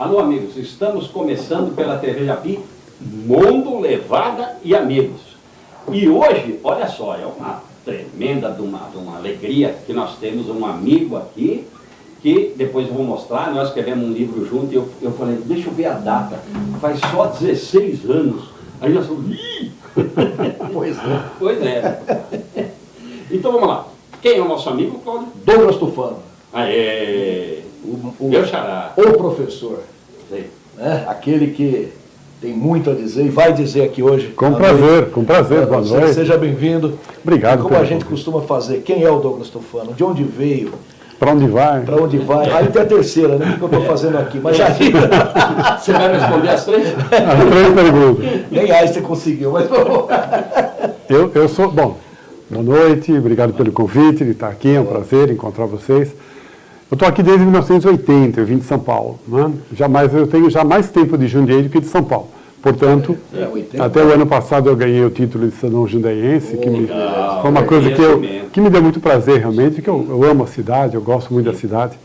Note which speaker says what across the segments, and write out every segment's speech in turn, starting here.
Speaker 1: Alô, amigos, estamos começando pela TV Japi, Mundo, Levada e Amigos. E hoje, olha só, é uma tremenda de uma alegria que nós temos um amigo aqui, que depois eu vou mostrar, nós escrevemos um livro junto, e eu falei, deixa eu ver a data, faz só 16 anos. Aí nós falamos, ih!
Speaker 2: Pois é.
Speaker 1: Pois é. Então vamos lá. Quem é o nosso amigo, Cláudio?
Speaker 2: Douglas Tufano.
Speaker 1: Aê! Meu xará.
Speaker 2: O professor.
Speaker 1: Sim.
Speaker 2: Né? Aquele que tem muito a dizer e vai dizer aqui hoje.
Speaker 3: Com prazer, boa noite.
Speaker 2: Seja bem-vindo.
Speaker 3: Obrigado.
Speaker 2: Como a gente costuma fazer, quem é o Douglas Tufano? De onde veio?
Speaker 3: Para onde vai?
Speaker 2: Para onde vai? Aí tem a terceira, né? O que eu estou fazendo aqui? Mas já...
Speaker 1: Você vai responder as três?
Speaker 3: As três perguntas.
Speaker 2: Nem aí você conseguiu, mas vamos.
Speaker 3: Eu sou... Bom, boa noite, obrigado pelo convite de estar aqui, é um prazer encontrar vocês. Eu estou aqui desde 1980, eu vim de São Paulo. Né? Eu tenho já mais tempo de Jundiaí do que de São Paulo. Portanto, até o ano passado eu ganhei o título de cidadão jundiaiense, que foi uma coisa que me deu muito prazer realmente, porque eu amo a cidade, eu gosto muito da cidade.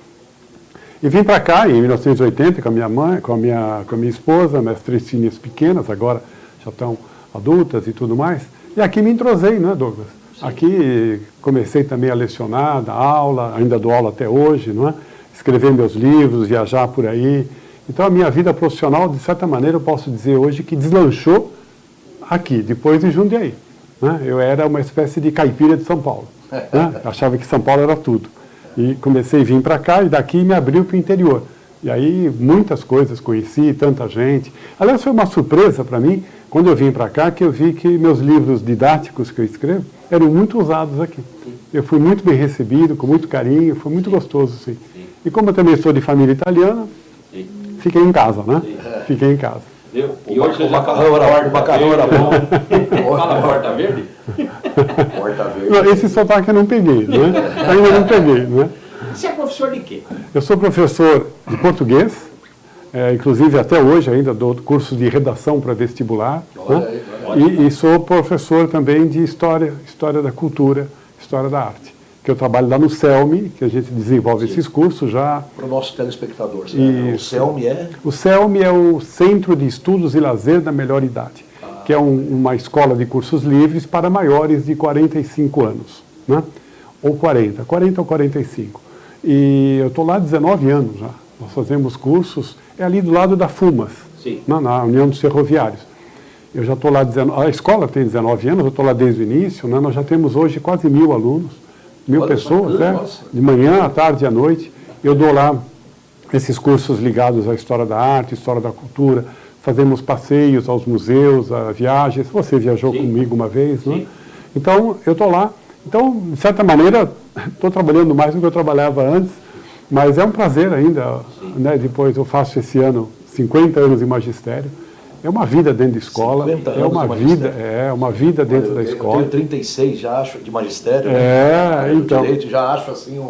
Speaker 3: E vim para cá em 1980 com a minha mãe, com a minha esposa, minhas três filhas pequenas, agora já estão adultas e tudo mais. E aqui me entrosei, né, Douglas? Sim. Aqui comecei também a lecionar, dar aula, ainda dou aula até hoje, não é? Escrever meus livros, viajar por aí. Então a minha vida profissional, de certa maneira, eu posso dizer hoje que deslanchou aqui, depois de Jundiaí. Né? Eu era uma espécie de caipira de São Paulo. Né? Achava que São Paulo era tudo. E comecei a vir para cá e daqui me abriu para o interior. E aí muitas coisas conheci, tanta gente. Aliás, foi uma surpresa para mim, quando eu vim para cá, que eu vi que meus livros didáticos que eu escrevo eram muito usados aqui. Eu fui muito bem recebido, com muito carinho, foi muito gostoso, sim. E como eu também sou de família italiana, fiquei em casa, né? Fiquei em casa.
Speaker 1: E hoje
Speaker 2: o macarrão era bom.
Speaker 1: Fala porta verde?
Speaker 2: Porta verde.
Speaker 3: Não, esse sotaque eu não peguei, né? Ainda não peguei, né?
Speaker 1: Você é professor de quê?
Speaker 3: Eu sou professor de português, inclusive até hoje ainda dou cursos de redação para vestibular. Né? E sou professor também de história da cultura, história da arte. Que eu trabalho lá no CELMI, que a gente desenvolve esses cursos já.
Speaker 2: Para o nosso telespectador, o CELMI é? O
Speaker 3: CELMI é o Centro de Estudos e Lazer da Melhor Idade, que é uma escola de cursos livres para maiores de 45 anos, né? Ou 40 ou 45. E eu estou lá há 19 anos já. Nós fazemos cursos, é ali do lado da FUMAS, na União dos Ferroviários. Eu já estou lá, a escola tem 19 anos, eu estou lá desde o início, né? Nós já temos hoje quase 1000 alunos. 1000 pessoas, de manhã, à tarde e à noite. Eu dou lá esses cursos ligados à história da arte, história da cultura, fazemos passeios aos museus, a viagens. Você viajou comigo uma vez, né? Então, eu estou lá. Então, de certa maneira, estou trabalhando mais do que eu trabalhava antes, mas é um prazer ainda, né? Depois eu faço esse ano 50 anos de magistério. É uma vida dentro da escola, é uma vida dentro da escola.
Speaker 2: Eu tenho 36, já acho, de magistério,
Speaker 3: então.
Speaker 2: Direito, já acho assim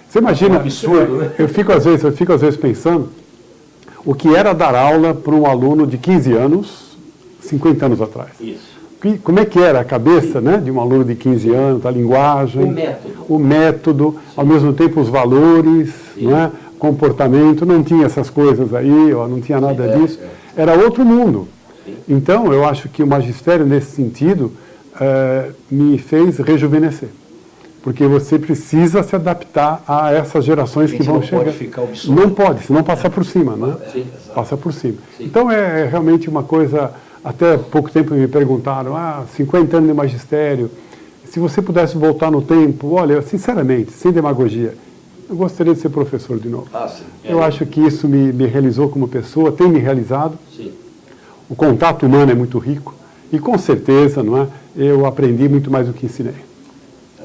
Speaker 3: você imagina,
Speaker 2: um absurdo, né?
Speaker 3: Eu fico às vezes pensando o que era dar aula para um aluno de 15 anos, 50 anos atrás.
Speaker 1: Isso.
Speaker 3: Como é que era a cabeça, né, de um aluno de 15 anos, a linguagem, o método, ao mesmo tempo os valores, né, comportamento, não tinha essas coisas aí, não tinha nada disso. Era outro mundo. Então, eu acho que o magistério, nesse sentido, me fez rejuvenescer. Porque você precisa se adaptar a essas gerações que vão chegar.
Speaker 2: Não pode ficar obsoleto.
Speaker 3: Não pode, senão passa por cima, né? Passa por cima. Então, é realmente uma coisa... Até pouco tempo me perguntaram, 50 anos de magistério, se você pudesse voltar no tempo, olha, sinceramente, sem demagogia, eu gostaria de ser professor de novo. Eu acho que isso me realizou como pessoa, tem me realizado. O contato humano é muito rico e, com certeza, não é, eu aprendi muito mais do que ensinei.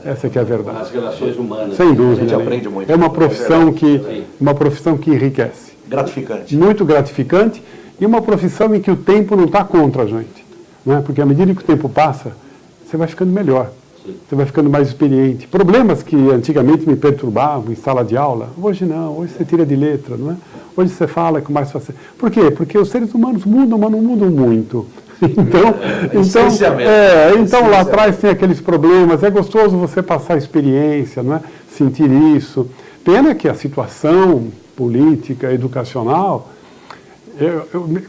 Speaker 3: Essa que é a verdade.
Speaker 1: As relações humanas.
Speaker 3: Sem dúvida.
Speaker 2: A gente aprende muito.
Speaker 3: É uma profissão que enriquece.
Speaker 2: Gratificante.
Speaker 3: Muito gratificante e uma profissão em que o tempo não está contra a gente. Né? Porque à medida que o tempo passa, você vai ficando melhor. Você vai ficando mais experiente. Problemas que antigamente me perturbavam em sala de aula, hoje não, hoje você tira de letra, não é? Hoje você fala com mais facilidade. Por quê? Porque os seres humanos mudam, mas não mudam muito. Então lá atrás tem aqueles problemas, é gostoso você passar a experiência, não é? Sentir isso. Pena que a situação política, educacional,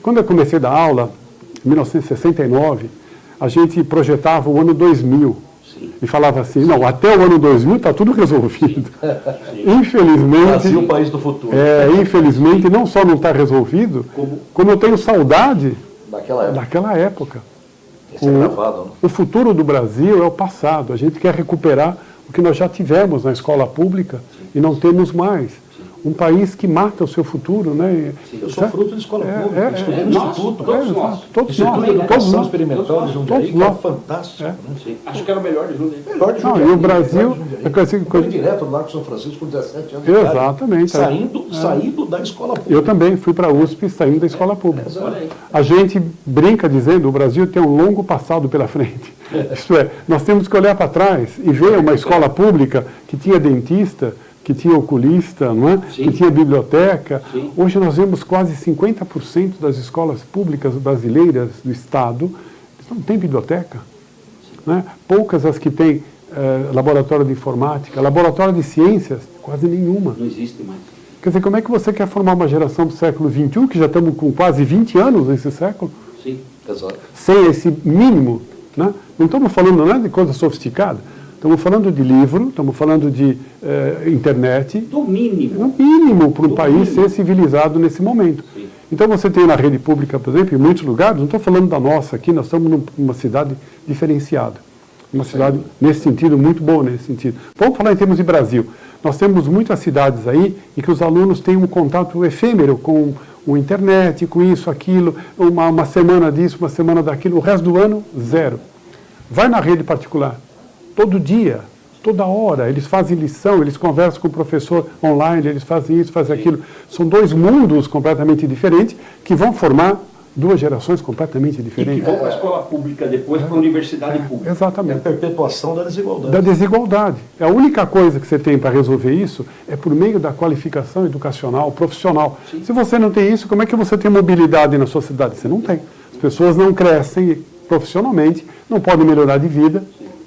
Speaker 3: Quando eu comecei a dar aula, em 1969, a gente projetava o ano 2000.
Speaker 1: Sim.
Speaker 3: E falava assim, não, até o ano 2000 está tudo resolvido.
Speaker 1: Sim.
Speaker 3: Infelizmente...
Speaker 2: Brasil, o país do futuro.
Speaker 3: Infelizmente, não só não está resolvido, como eu tenho saudade daquela época.
Speaker 2: Esse é gravado, né?
Speaker 3: O futuro do Brasil é o passado. A gente quer recuperar o que nós já tivemos na escola pública e não temos mais. Um país que mata o seu futuro, né?
Speaker 2: Sim, eu sou fruto de escola pública, eu estudei no Instituto.
Speaker 1: Todos nós.
Speaker 3: Todos
Speaker 2: Instituto de
Speaker 3: nós.
Speaker 2: Educação Experimental de Jundiaí, que é
Speaker 3: nós.
Speaker 2: fantástico. Né?
Speaker 1: Sim. Acho que era o melhor de Jundiaí.
Speaker 2: Melhor de
Speaker 3: Não,
Speaker 2: Jundiaí.
Speaker 3: e o Brasil...
Speaker 2: Fui direto do Largo São Francisco com 17 anos de idade.
Speaker 3: Exatamente.
Speaker 2: Saindo da escola pública.
Speaker 3: Eu também fui para a USP saindo da escola pública.
Speaker 1: Olha aí.
Speaker 3: A gente brinca dizendo, o Brasil tem um longo passado pela frente. Isto é, nós temos que olhar para trás e ver uma escola pública que tinha dentista, que tinha oculista, não é? Que tinha biblioteca.
Speaker 1: Sim.
Speaker 3: Hoje nós vemos quase 50% das escolas públicas brasileiras do Estado não têm biblioteca. Né? Poucas as que têm laboratório de informática, laboratório de ciências, quase nenhuma.
Speaker 1: Não existe mais.
Speaker 3: Quer dizer, como é que você quer formar uma geração do século XXI, que já estamos com quase 20 anos nesse século,
Speaker 1: Sim.
Speaker 2: Exato.
Speaker 3: sem esse mínimo? Né? Não estamos falando nada de coisa sofisticada. Estamos falando de livro, estamos falando de internet.
Speaker 1: Do mínimo.
Speaker 3: No mínimo para um país ser civilizado nesse momento.
Speaker 1: Sim.
Speaker 3: Então você tem na rede pública, por exemplo, em muitos lugares, não estou falando da nossa aqui, nós estamos numa cidade diferenciada. Uma cidade, nesse sentido, muito boa nesse sentido. Vamos falar em termos de Brasil. Nós temos muitas cidades aí em que os alunos têm um contato efêmero com a internet, com isso, aquilo, uma semana disso, uma semana daquilo, o resto do ano, zero. Vai na rede particular. Todo dia, toda hora, eles fazem lição, eles conversam com o professor online, eles fazem isso, fazem aquilo. São dois mundos completamente diferentes que vão formar duas gerações completamente
Speaker 1: E
Speaker 3: diferentes.
Speaker 1: que vão para a escola pública depois, para a universidade pública.
Speaker 2: É a
Speaker 3: Exatamente.
Speaker 2: perpetuação da desigualdade.
Speaker 3: Da desigualdade. A única coisa que você tem para resolver isso é por meio da qualificação educacional, profissional.
Speaker 1: Sim.
Speaker 3: Se você não tem isso, como é que você tem mobilidade na sua cidade? Você não tem. As pessoas não crescem profissionalmente, não podem melhorar de vida.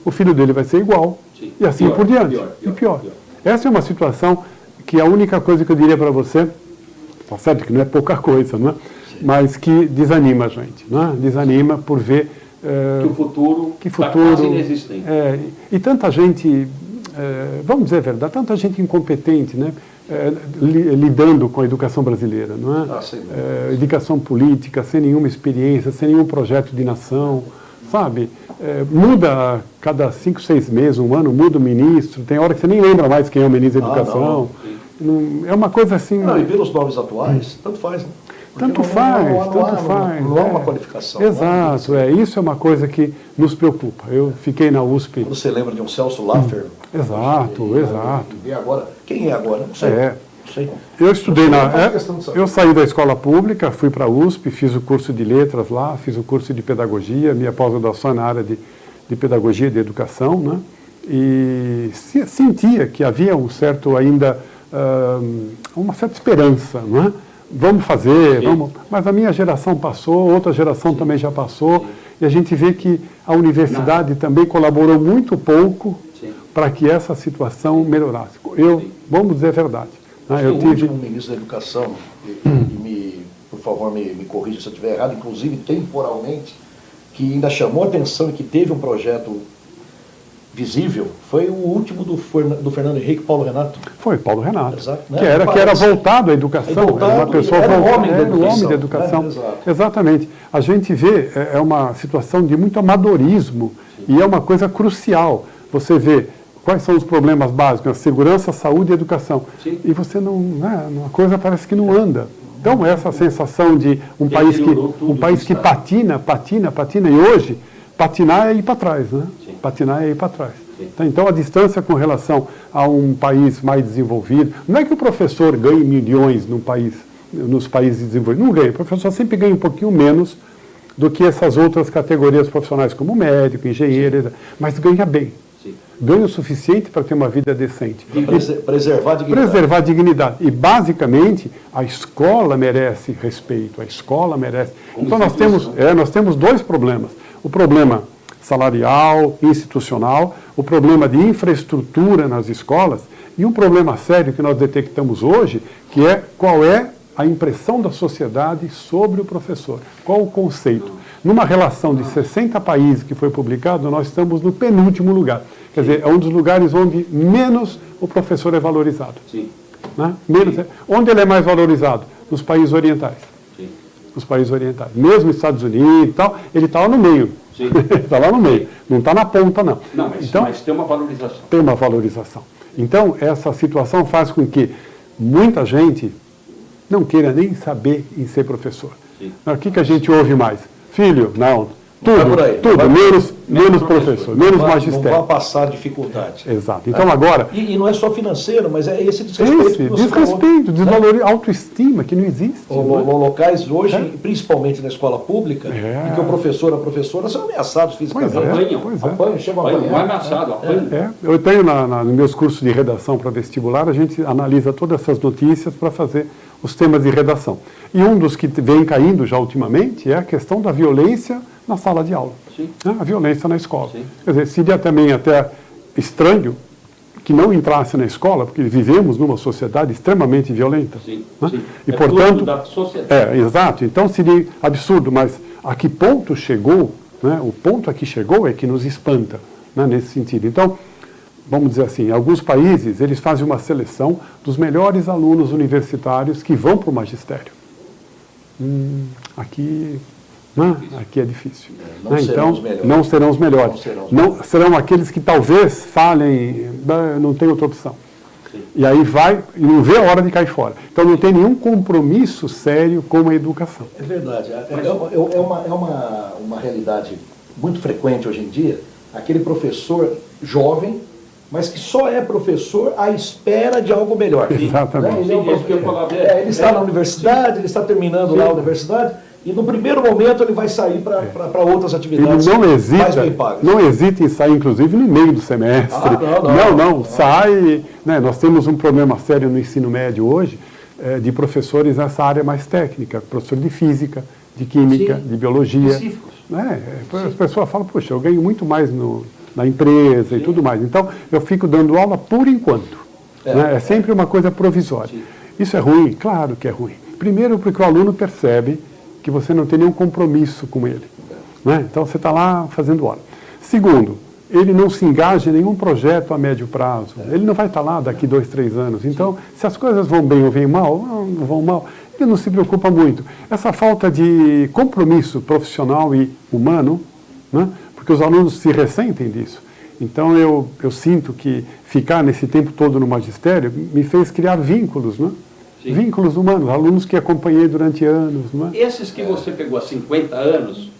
Speaker 3: O filho dele vai ser igual,
Speaker 1: Sim.
Speaker 3: e assim
Speaker 1: Pior,
Speaker 3: por diante.
Speaker 1: pior.
Speaker 3: Essa é uma situação que a única coisa que eu diria para você, tá certo que não é pouca coisa, não é? Mas que desanima a gente, não é? Desanima por ver
Speaker 1: Que o futuro
Speaker 3: que
Speaker 1: está quase inexistente.
Speaker 3: e tanta gente, vamos dizer a verdade, tanta gente incompetente, né? Lidando com a educação brasileira, não é? Educação política, sem nenhuma experiência, sem nenhum projeto de nação, sabe? Muda a cada 5, 6 meses, um ano, muda o ministro, tem hora que você nem lembra mais quem é o ministro da educação. É uma coisa assim...
Speaker 2: Não, e pelos nomes atuais, tanto faz, né? Porque
Speaker 3: Tanto faz.
Speaker 2: Não há uma qualificação.
Speaker 3: Exato, isso é uma coisa que nos preocupa. Eu fiquei na USP...
Speaker 2: Você lembra de um Celso Laffer?
Speaker 3: Exato.
Speaker 2: E agora? Quem é agora? Não sei. Não sei.
Speaker 3: Eu estudei
Speaker 2: Eu
Speaker 3: eu saí da escola pública, fui para a USP, fiz o curso de letras lá, fiz o curso de pedagogia, minha pós-graduação na área de pedagogia e de educação, né? E sentia que havia um certo ainda, uma certa esperança, não é? Vamos fazer, mas a minha geração passou, outra geração também já passou, e a gente vê que a universidade também colaborou muito pouco para que essa situação melhorasse. Vamos dizer a verdade.
Speaker 2: Eu tive um ministro da Educação, por favor, me corrija se eu estiver errado, inclusive temporalmente, que ainda chamou a atenção e que teve um projeto visível, foi o último do Fernando Henrique, Paulo Renato.
Speaker 3: Foi Paulo Renato,
Speaker 2: exato, né?
Speaker 3: que era voltado à educação, era uma pessoa
Speaker 2: era
Speaker 3: voltada,
Speaker 2: o homem da educação.
Speaker 3: Né? Exatamente. A gente vê, é uma situação de muito amadorismo, e é uma coisa crucial. Você vê quais são os problemas básicos, a segurança, a saúde e a educação.
Speaker 1: Sim.
Speaker 3: E você uma coisa parece que não anda. Então, essa sensação de um país que patina, e hoje, patinar é ir para trás, né?
Speaker 1: Sim.
Speaker 3: Patinar é ir para trás. Então, a distância com relação a um país mais desenvolvido, não é que o professor ganhe milhões nos países desenvolvidos, não ganha. O professor sempre ganha um pouquinho menos do que essas outras categorias profissionais, como médico, engenheiro, mas ganha bem.
Speaker 1: Sim.
Speaker 3: Ganha o suficiente para ter uma vida decente.
Speaker 2: Preservar a dignidade.
Speaker 3: Preservar a dignidade. E, basicamente, a escola merece respeito, a escola merece. Então, nós temos dois problemas. O problema salarial, institucional, o problema de infraestrutura nas escolas e um problema sério que nós detectamos hoje, que é qual é a impressão da sociedade sobre o professor. Qual o conceito? Numa relação de 60 países que foi publicado, nós estamos no penúltimo lugar. Quer dizer, é um dos lugares onde menos o professor é valorizado.
Speaker 1: Sim.
Speaker 3: Né? Menos, onde ele é mais valorizado? Nos países orientais.
Speaker 1: Sim.
Speaker 3: Nos países orientais. Mesmo nos Estados Unidos e tal, ele está lá no meio.
Speaker 1: Sim.
Speaker 3: Está lá no meio. Não está na ponta, não.
Speaker 1: Não, mas,
Speaker 3: então,
Speaker 1: mas tem uma valorização.
Speaker 3: Tem uma valorização. Então, essa situação faz com que muita gente não queira nem saber em ser professor.
Speaker 1: Sim.
Speaker 3: O que a gente ouve mais? Filho, não. Tudo, menos professor, menos magistério.
Speaker 2: Não vai passar dificuldade.
Speaker 3: Exato. Então agora...
Speaker 2: E não é só financeiro, mas é esse desrespeito.
Speaker 3: Desvalor, autoestima, que não existe.
Speaker 2: Locais hoje, principalmente na escola pública, em que o professor, a professora são ameaçados fisicamente.
Speaker 3: Apanham,
Speaker 2: chegam a apanhar.
Speaker 1: Ameaçado, apanham.
Speaker 3: Eu tenho nos meus cursos de redação para vestibular, a gente analisa todas essas notícias para fazer os temas de redação. E um dos que vem caindo já ultimamente é a questão da violência na sala de aula.
Speaker 1: Sim.
Speaker 3: Né? A violência na escola.
Speaker 1: Sim.
Speaker 3: Quer dizer, seria também até estranho que não entrasse na escola, porque vivemos numa sociedade extremamente violenta.
Speaker 1: Sim,
Speaker 3: né?
Speaker 1: sim.
Speaker 3: E, portanto,
Speaker 1: da sociedade.
Speaker 3: Exato. Então seria absurdo, mas a que ponto chegou, né? O ponto a que chegou é que nos espanta, né? Nesse sentido. Então, vamos dizer assim, em alguns países eles fazem uma seleção dos melhores alunos universitários que vão para o magistério. Aqui é difícil. Não serão os melhores. Serão aqueles que talvez falem, não tem outra opção.
Speaker 1: Sim.
Speaker 3: E aí vai e não vê a hora de cair fora. Então não tem nenhum compromisso sério com a educação.
Speaker 2: É verdade. É uma realidade muito frequente hoje em dia, aquele professor jovem, mas que só é professor à espera de algo melhor.
Speaker 3: Exatamente.
Speaker 2: Né? Ele está na universidade, ele está terminando lá a universidade, e no primeiro momento ele vai sair para outras atividades mais bem pagas.
Speaker 3: Não hesita em sair, inclusive, no meio do semestre. Não. Sai. Né? Nós temos um problema sério no ensino médio hoje, de professores nessa área mais técnica, professor de física, de química, de biologia.
Speaker 1: Específicos.
Speaker 3: As pessoas falam, puxa, eu ganho muito mais na empresa e tudo mais. Então, eu fico dando aula por enquanto. É sempre uma coisa provisória. Sim. Isso é ruim? Claro que é ruim. Primeiro, porque o aluno percebe que você não tem nenhum compromisso com ele. Né? Então, você está lá fazendo aula. Segundo, ele não se engaja em nenhum projeto a médio prazo. Ele não vai estar lá daqui 2, 3 anos. Então, se as coisas vão bem ou vão mal, não vão mal, ele não se preocupa muito. Essa falta de compromisso profissional e humano, né? Porque os alunos se ressentem disso. Então, eu sinto que ficar nesse tempo todo no magistério me fez criar vínculos, né? Sim. Vínculos humanos, alunos que acompanhei durante anos. Né?
Speaker 1: Esses que você pegou há 50 anos,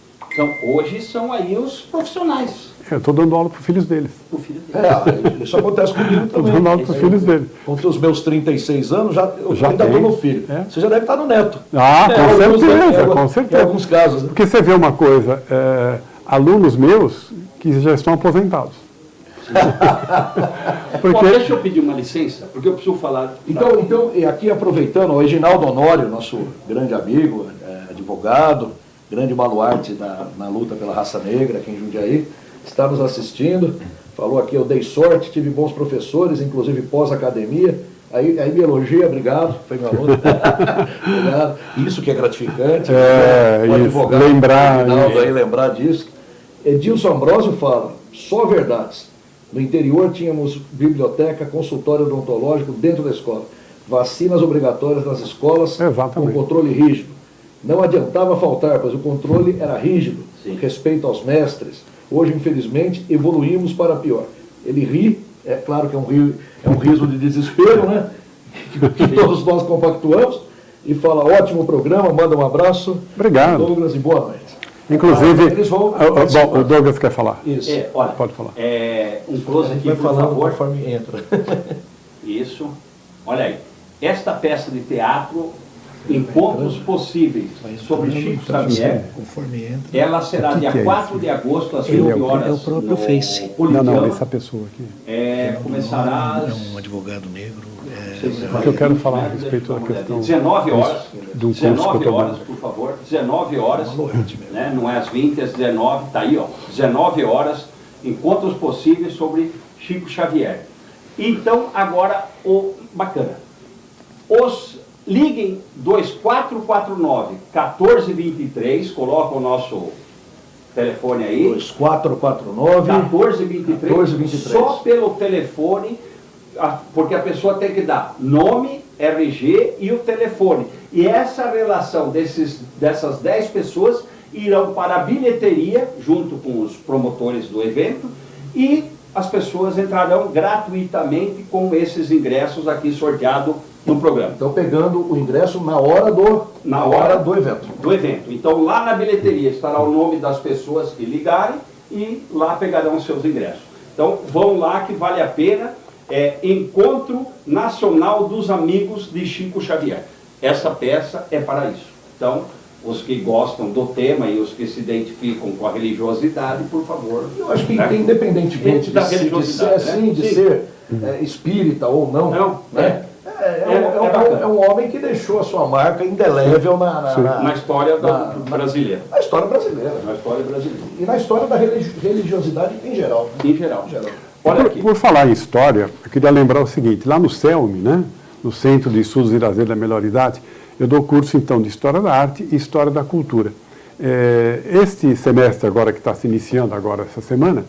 Speaker 1: hoje são aí os profissionais.
Speaker 3: Eu estou dando aula para os filhos deles.
Speaker 2: Isso acontece comigo também.
Speaker 3: Estou dando aula para os filhos deles.
Speaker 2: Com os meus 36 anos, eu ainda estou no filho. Você já deve estar no neto.
Speaker 3: Com certeza.
Speaker 2: Em alguns casos. Né?
Speaker 3: Porque você vê uma coisa, alunos meus que já estão aposentados.
Speaker 1: Deixa eu pedir uma licença, porque eu preciso falar.
Speaker 2: Então aqui aproveitando, o Reginaldo Honório, nosso grande amigo, advogado, grande baluarte na luta pela raça negra aqui em Jundiaí, está nos assistindo. Falou aqui, eu dei sorte, tive bons professores, inclusive pós-academia. Aí me elogia, obrigado, foi meu aluno. Obrigado. Isso que é gratificante. O advogado, lembrar disso. Edilson Ambrosio fala, só verdades. No interior tínhamos biblioteca, consultório odontológico dentro da escola. Vacinas obrigatórias nas escolas, com controle rígido. Não adiantava faltar, pois o controle era rígido. Sim. Respeito aos mestres. Hoje, infelizmente, evoluímos para pior. Ele ri, é claro que é um riso de desespero, né? Que todos nós compactuamos, e fala, ótimo programa, manda um abraço.
Speaker 3: Obrigado.
Speaker 2: Douglas, e boa noite.
Speaker 3: Inclusive, o Douglas quer falar.
Speaker 2: Isso.
Speaker 1: Olha,
Speaker 3: pode falar.
Speaker 1: Um close aqui,
Speaker 2: vai
Speaker 1: por
Speaker 2: falar
Speaker 1: favor.
Speaker 2: Conforme entra.
Speaker 1: Isso. Olha aí. Esta peça de teatro, Encontros Possíveis, sobre Chico Xavier, ela será dia 4 de agosto, às 20 horas.
Speaker 2: É o próprio Face.
Speaker 3: Não, essa pessoa aqui.
Speaker 1: Começará às...
Speaker 2: É um advogado negro.
Speaker 3: Porque eu quero falar a respeito da questão
Speaker 1: 19 horas,
Speaker 3: de um curso que eu
Speaker 1: 19
Speaker 3: estou
Speaker 1: horas,
Speaker 3: dando.
Speaker 1: por favor, 19 horas, né? Não é às 20, às 19, tá aí, ó, 19 horas, Encontros Possíveis sobre Chico Xavier. Então, agora, bacana, os liguem 2449-1423, coloca o nosso telefone aí.
Speaker 2: 2449-1423.
Speaker 1: Só pelo telefone, porque a pessoa tem que dar nome, RG e o telefone. E essa relação dessas 10 pessoas irão para a bilheteria, junto com os promotores do evento, e as pessoas entrarão gratuitamente com esses ingressos aqui sorteados no programa.
Speaker 2: Então, pegando o ingresso na hora do evento.
Speaker 1: Então, lá na bilheteria estará o nome das pessoas que ligarem e lá pegarão os seus ingressos. Então, vão lá que vale a pena. Encontro Nacional dos Amigos de Chico Xavier. Essa peça é para isso. Então, os que gostam do tema e os que se identificam com a religiosidade, por favor.
Speaker 2: Eu acho que independentemente
Speaker 1: da
Speaker 2: de
Speaker 1: religiosidade,
Speaker 2: ser assim, de ser espírita ou não, né? É um homem que deixou a sua marca indelével
Speaker 1: na história brasileira.
Speaker 2: Na história brasileira. E na história da religiosidade em geral.
Speaker 1: Né? Em geral. Olha aqui.
Speaker 3: Por falar em história, eu queria lembrar o seguinte, lá no CELM, né, no Centro de Estudos e Lazer da Melhor Idade, eu dou curso então de História da Arte e História da Cultura. Este semestre agora, que está se iniciando agora essa semana,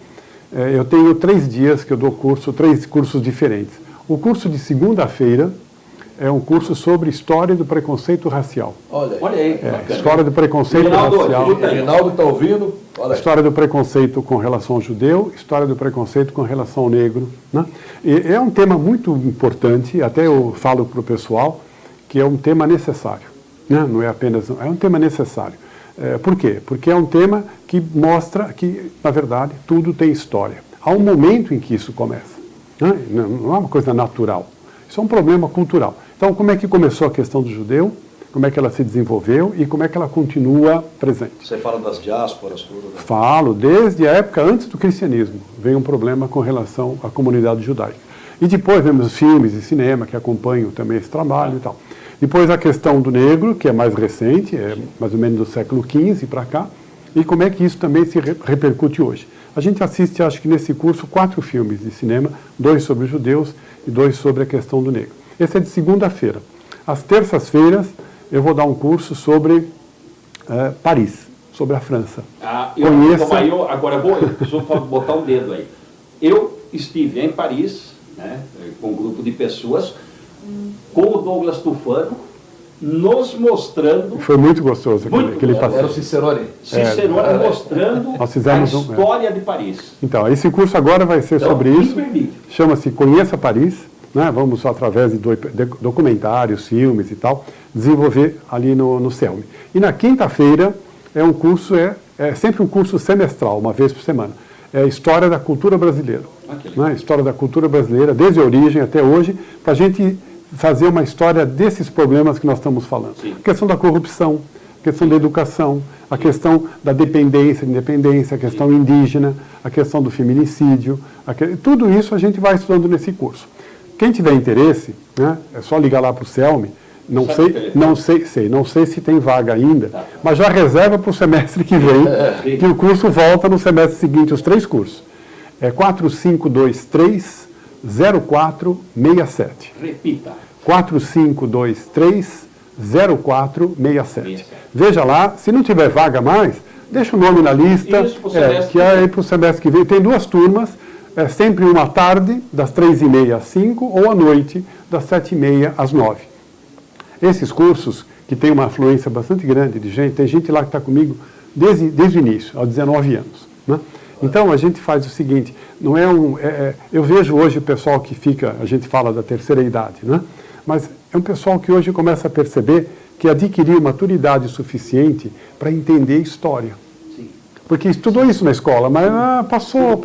Speaker 3: eu tenho 3 dias que eu dou curso, 3 cursos diferentes. O curso de segunda-feira é um curso sobre História do Preconceito Racial.
Speaker 2: Olha
Speaker 1: aí.
Speaker 3: História do Preconceito Racial.
Speaker 2: O Reinaldo está ouvindo.
Speaker 3: História do preconceito com relação ao judeu, história do preconceito com relação ao negro. Né? E é um tema muito importante, até eu falo para o pessoal, que é um tema necessário. Né? Não é apenas, é um tema necessário. Por quê? Porque é um tema que mostra que, na verdade, tudo tem história. Há um momento em que isso começa. Né? Não é uma coisa natural. Isso é um problema cultural. Então, como é que começou a questão do judeu? Como é que ela se desenvolveu e como é que ela continua presente.
Speaker 2: Você fala das diásporas, tudo, né?
Speaker 3: Falo, desde a época antes do cristianismo, veio um problema com relação à comunidade judaica. E depois vemos filmes e cinema que acompanham também esse trabalho e tal. Depois a questão do negro, que é mais recente, é mais ou menos do século XV para cá, e como é que isso também se repercute hoje. A gente assiste, acho que nesse curso, 4 filmes de cinema, 2 sobre os judeus e 2 sobre a questão do negro. Esse é de segunda-feira. Às terças-feiras, eu vou dar um curso sobre Paris, sobre a França.
Speaker 1: Agora vou botar um dedo aí. Eu estive em Paris, né, com um grupo de pessoas, com o Douglas Tufano, nos mostrando...
Speaker 3: Foi muito gostoso aquele passeio.
Speaker 2: Era o Cicerone.
Speaker 1: Mostrando a história de Paris.
Speaker 3: Então, esse curso agora vai ser sobre isso. Chama-se Conheça Paris. Né? Vamos, através de documentários, filmes e tal, desenvolver ali no CELM. E na quinta-feira é um curso, é sempre um curso semestral, uma vez por semana. É História da Cultura Brasileira. Né? História da Cultura Brasileira, desde a origem até hoje, para a gente fazer uma história desses problemas que nós estamos falando.
Speaker 1: Sim.
Speaker 3: A questão da corrupção, a questão da educação, a questão da dependência, independência, a questão indígena, a questão do feminicídio, tudo isso a gente vai estudando nesse curso. Quem tiver interesse, né, é só ligar lá para o CELM, não sei se tem vaga ainda, mas já reserva para o semestre que vem, que o curso volta no semestre seguinte, os 3 cursos. É 4523-0467.
Speaker 1: Repita.
Speaker 3: 4523-0467. Veja lá, se não tiver vaga mais, deixa o nome na lista, que é aí para o semestre que vem. Tem 2 turmas, é sempre uma tarde, das 3h30 às 5, ou à noite, das 7h30 às 9. Esses cursos, que tem uma afluência bastante grande de gente, tem gente lá que está comigo desde o início, há 19 anos. Né? Então, a gente faz o seguinte, não é eu vejo hoje o pessoal que fica, a gente fala da terceira idade, né? Mas é um pessoal que hoje começa a perceber que adquiriu maturidade suficiente para entender história. Porque estudou isso na escola, mas passou.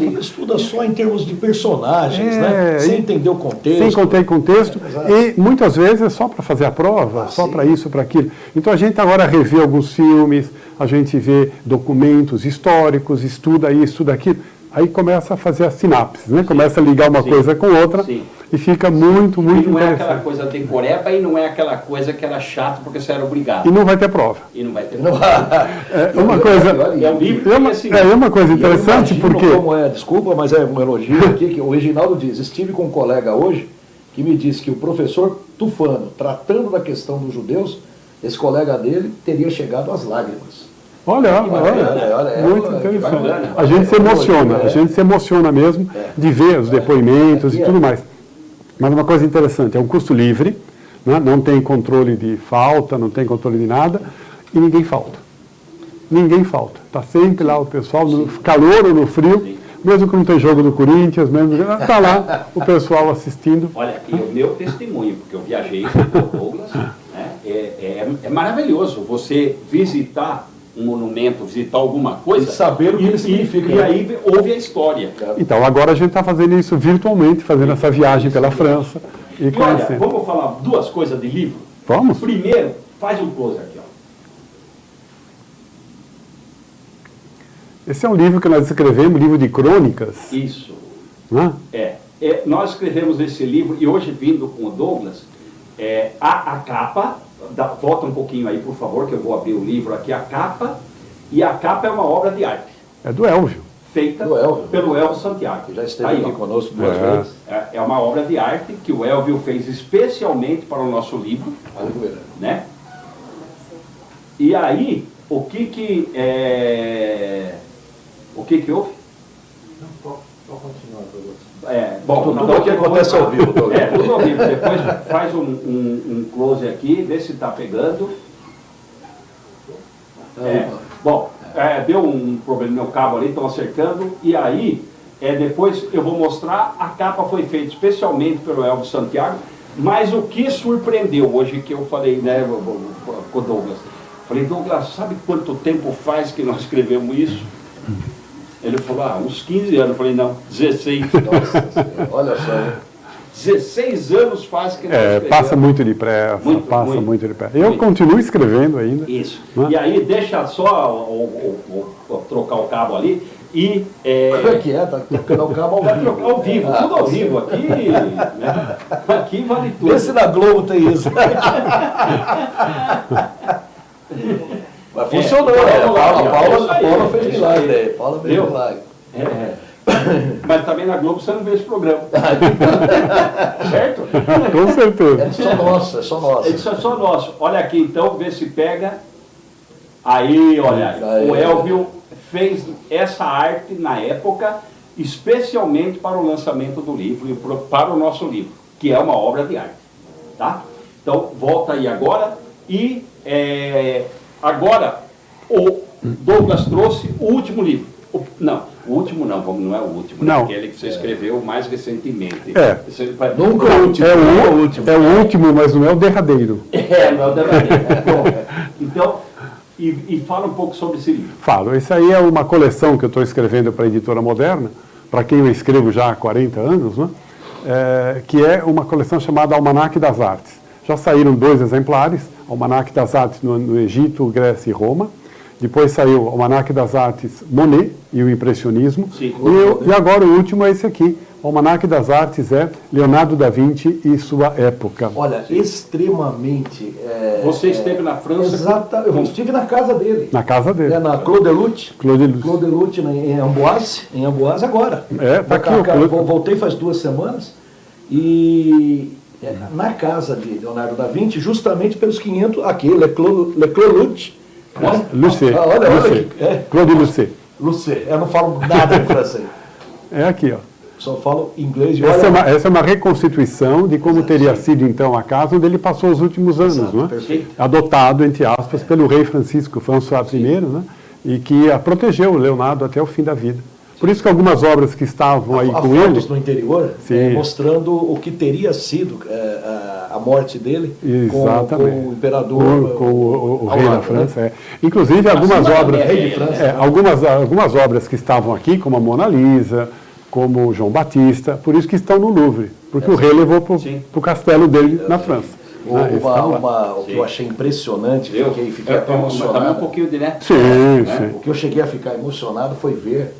Speaker 2: Sim, estuda só em termos de personagens, né? Sem entender o contexto.
Speaker 3: Sem entender o contexto. E muitas vezes é só para fazer a prova, só para isso, para aquilo. Então a gente agora revê alguns filmes, a gente vê documentos históricos, estuda isso, estuda aquilo. Aí começa a fazer as sinapses, né? Começa a ligar uma coisa com outra e fica muito interessante.
Speaker 1: E não é aquela coisa decoreba e não é aquela coisa que era chato porque você era obrigado.
Speaker 3: E não vai ter prova. Uma coisa interessante porque...
Speaker 2: Desculpa, mas é um elogio aqui, que o Reginaldo diz, estive com um colega hoje que me disse que o professor Tufano, tratando da questão dos judeus, esse colega dele teria chegado às lágrimas.
Speaker 3: Olha, muito interessante. A gente se emociona, a gente se emociona mesmo de ver os depoimentos e tudo mais. Mas uma coisa interessante, é um curso livre, né? Não tem controle de falta, não tem controle de nada, e ninguém falta. Ninguém falta. Está sempre lá o pessoal, no calor ou no frio, mesmo que não tem jogo do Corinthians, mesmo está lá o pessoal assistindo.
Speaker 1: Olha, e o meu testemunho, porque eu viajei com o Douglas, né? É maravilhoso você visitar um monumento, visitar alguma coisa.
Speaker 2: E saber o que ele significa.
Speaker 1: E aí ouve a história.
Speaker 3: Então, agora a gente está fazendo isso virtualmente, fazendo essa viagem pela França. E
Speaker 1: olha, vamos falar duas coisas de livro?
Speaker 3: Vamos.
Speaker 1: Primeiro, faz um close aqui, ó.
Speaker 3: Esse é um livro que nós escrevemos, livro de crônicas.
Speaker 1: Isso.
Speaker 3: Né?
Speaker 1: Nós escrevemos esse livro, e hoje, vindo com o Douglas, a capa, volta um pouquinho aí, por favor, que eu vou abrir o livro aqui, a capa, e a capa é uma obra de arte.
Speaker 3: É do Elvio.
Speaker 1: Feita pelo Elvio Santiago.
Speaker 2: Que já esteve aqui conosco duas vezes.
Speaker 1: É uma obra de arte que o Elvio fez especialmente para o nosso livro. Né? E aí, o que houve?
Speaker 2: Não, pode continuar, Douglas.
Speaker 1: Tudo
Speaker 2: aqui acontece ao vivo.
Speaker 1: Tudo ao vivo. Depois faz um close aqui, vê se está pegando. Deu um problema no meu cabo ali, estão acertando. E aí, depois eu vou mostrar, a capa foi feita especialmente pelo Elvio Santiago, mas o que surpreendeu hoje, que eu falei, né, com o Douglas. Falei, Douglas, sabe quanto tempo faz que nós escrevemos isso? Ele falou, uns 15 anos. Eu falei, não, 16.
Speaker 2: Nossa, olha só.
Speaker 1: 16 anos faz que nós escrevemos.
Speaker 3: Passa muito depressa, muito depressa. Eu continuo escrevendo ainda.
Speaker 1: Isso.
Speaker 3: Né?
Speaker 1: E aí, deixa só trocar o cabo ali. E,
Speaker 2: como é que é? Tá trocando o cabo ao vivo.
Speaker 1: Ao vivo, tudo ao vivo. Aqui, né? Aqui vale tudo.
Speaker 2: Vê se na Globo tem isso. Mas funcionou, A Paula fez milagre. Paula fez milagre.
Speaker 1: Mas também na Globo você não vê esse programa. Certo?
Speaker 3: Com certeza.
Speaker 2: É só nosso, é só nosso.
Speaker 1: Isso é só nosso. Olha aqui, então, vê se pega. Aí, olha, o Elvio fez essa arte na época, especialmente para o lançamento do livro e para o nosso livro, que é uma obra de arte. Tá? Então, volta aí agora. E agora o Douglas trouxe o último livro. O último não é o último,
Speaker 3: não.
Speaker 1: É aquele que você escreveu mais recentemente.
Speaker 2: Nunca o último.
Speaker 3: É o último, mas não é o derradeiro.
Speaker 1: Não é o derradeiro. Então, e fala um pouco sobre esse livro.
Speaker 3: Falo. Isso aí é uma coleção que eu estou escrevendo para a Editora Moderna, para quem eu escrevo já há 40 anos, né? Que é uma coleção chamada Almanaque das Artes. Já saíram 2 exemplares, Almanaque das Artes no Egito, Grécia e Roma. Depois saiu o Almanaque das Artes Monet e o Impressionismo.
Speaker 1: Sim,
Speaker 3: e agora o último é esse aqui. O Almanaque das Artes é Leonardo da Vinci e sua época.
Speaker 2: Olha, extremamente...
Speaker 1: Você esteve na França?
Speaker 2: Exatamente, eu estive na casa dele.
Speaker 3: Na casa dele.
Speaker 2: Na Claude
Speaker 3: Claude
Speaker 2: em Amboise agora.
Speaker 3: Tá aqui
Speaker 2: Voltei faz 2 semanas e na casa de Leonardo da Vinci, justamente pelos 500... Aqui, Le Claude.
Speaker 3: Claude Lucé.
Speaker 2: Lucé, eu não falo nada em francês.
Speaker 3: É aqui, ó.
Speaker 2: Só falo inglês.
Speaker 3: Essa é uma reconstituição de como teria sido então a casa onde ele passou os últimos anos, não é?
Speaker 2: Perfeito.
Speaker 3: Adotado, entre aspas, pelo rei Francisco François I, né? E que protegeu o Leonardo até o fim da vida. Por isso que algumas obras que estavam aí com ele...
Speaker 2: no interior, mostrando o que teria sido a morte dele com o imperador...
Speaker 3: Com o rei da França. Né? Inclusive, algumas obras que estavam aqui, como a Mona Lisa, como o João Batista, por isso que estão no Louvre, porque o rei levou para o castelo dele na França.
Speaker 2: O que eu achei impressionante, fiquei até emocionado.
Speaker 1: Um pouquinho de
Speaker 3: Sim.
Speaker 2: O que eu cheguei a ficar emocionado foi ver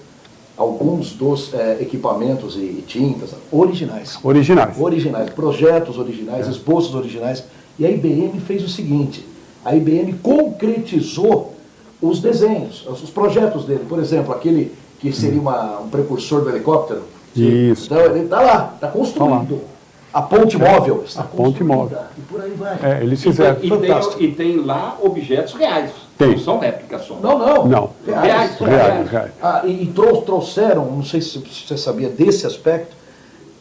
Speaker 2: alguns dos equipamentos e tintas originais, projetos originais, esboços originais. E a IBM fez o seguinte, a IBM concretizou os desenhos, os projetos dele. Por exemplo, aquele que seria um precursor do helicóptero.
Speaker 3: Isso.
Speaker 2: Então, ele está lá, está construído. A ponte móvel.
Speaker 3: A ponte móvel.
Speaker 2: E por aí vai.
Speaker 3: Eles fizeram.
Speaker 1: E tem lá objetos reais.
Speaker 3: Tem.
Speaker 1: Não são réplicas só.
Speaker 3: Não.
Speaker 1: Reais.
Speaker 2: E trouxeram, não sei se você sabia desse aspecto,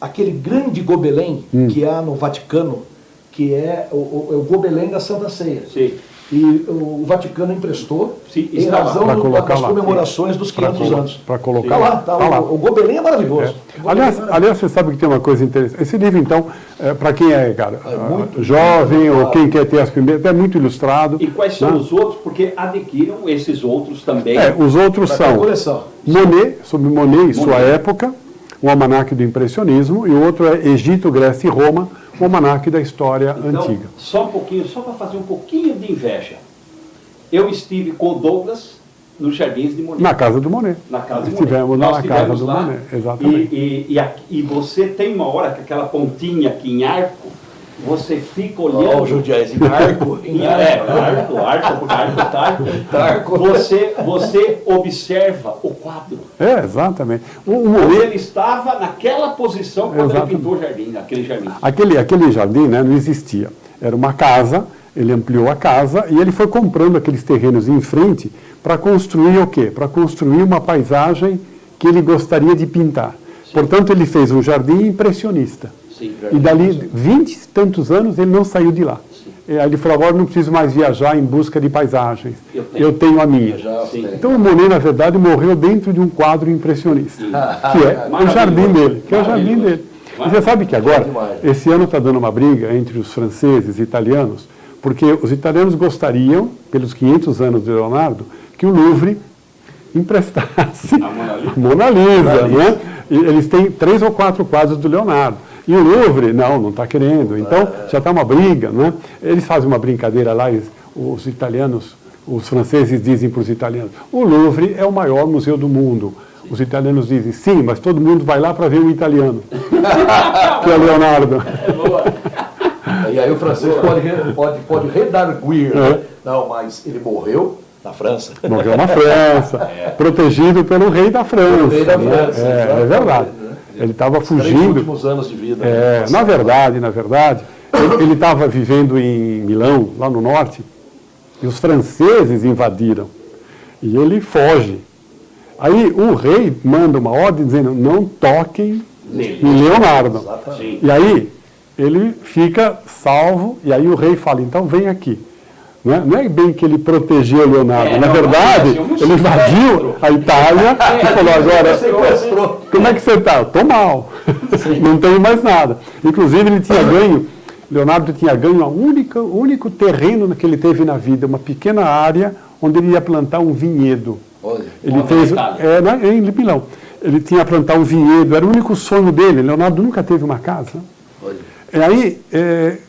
Speaker 2: aquele grande gobelém que há no Vaticano, que é o gobelém da Santa Ceia.
Speaker 1: Sim.
Speaker 2: E o Vaticano emprestou em
Speaker 3: Pra
Speaker 2: razão das comemorações dos 500 anos.
Speaker 3: Para colocar
Speaker 2: Tá
Speaker 3: lá.
Speaker 2: lá. O gobelém é maravilhoso.
Speaker 3: Aliás, você sabe que tem uma coisa interessante. Esse livro, então, para quem é, cara, jovem ou quem quer ter as primeiras, é muito ilustrado.
Speaker 1: E quais são os outros? Porque adquiriram esses outros também.
Speaker 3: Os outros são Monet, sobre Monet e sua época, o Almanaque do Impressionismo, e o outro é Egito, Grécia e Roma, o Almanaque da História Antiga.
Speaker 1: Só um pouquinho, só para fazer um pouquinho de inveja. Eu estive com o Douglas nos Jardins de Monet.
Speaker 3: Na casa do Monet.
Speaker 1: Na casa do
Speaker 3: Estivemos
Speaker 1: Monet.
Speaker 3: na casa do Monet, exatamente.
Speaker 1: E você tem uma hora que aquela pontinha aqui em arco, você fica olhando...
Speaker 2: o Judiás, em arco.
Speaker 1: Arco. Você observa o quadro.
Speaker 3: Exatamente.
Speaker 1: Ele estava naquela posição quando ele pintou o jardim, aquele jardim.
Speaker 3: Aquele jardim, né, não existia. Era uma casa, ele ampliou a casa e ele foi comprando aqueles terrenos em frente para construir o quê? Para construir uma paisagem que ele gostaria de pintar. Sim. Portanto, ele fez um jardim impressionista. Sim, e dali 20 e tantos anos ele não saiu de lá. Aí ele falou, agora não preciso mais viajar em busca de paisagens. Eu tenho a minha. Então o Monet, na verdade, morreu dentro de um quadro impressionista, que é o jardim dele. E você sabe que agora, esse ano está dando uma briga entre os franceses e italianos, porque os italianos gostariam, pelos 500 anos de Leonardo, que o Louvre emprestasse a Mona Lisa, né? E eles têm 3 ou 4 quadros do Leonardo. E o Louvre, não está querendo. Então, já está uma briga, né? Eles fazem uma brincadeira lá, os italianos, os franceses dizem para os italianos, o Louvre é o maior museu do mundo. Os italianos dizem, sim, mas todo mundo vai lá para ver um italiano, que é o Leonardo.
Speaker 2: E aí o francês pode redarguir, né? Não, mas ele morreu na França.
Speaker 3: Morreu na França, protegido pelo rei da França.
Speaker 2: O rei da França,
Speaker 3: é verdade. Ele estava fugindo.
Speaker 2: Nos últimos anos de vida.
Speaker 3: Na verdade, ele estava vivendo em Milão, lá no norte, e os franceses invadiram. E ele foge. Aí o rei manda uma ordem dizendo, não toquem em Leonardo.
Speaker 1: Exatamente.
Speaker 3: E aí ele fica salvo, e aí o rei fala, então vem aqui. Não é bem que ele protegeu o Leonardo, na verdade, ele invadiu a Itália e falou, agora, como é que você está? Estou mal, não tenho mais nada. Inclusive ele tinha ganho, Leonardo tinha ganho o único terreno que ele teve na vida, uma pequena área onde ele ia plantar um vinhedo. Ele fez, em Milão, ele tinha plantar um vinhedo, era o único sonho dele, Leonardo nunca teve uma casa. E aí,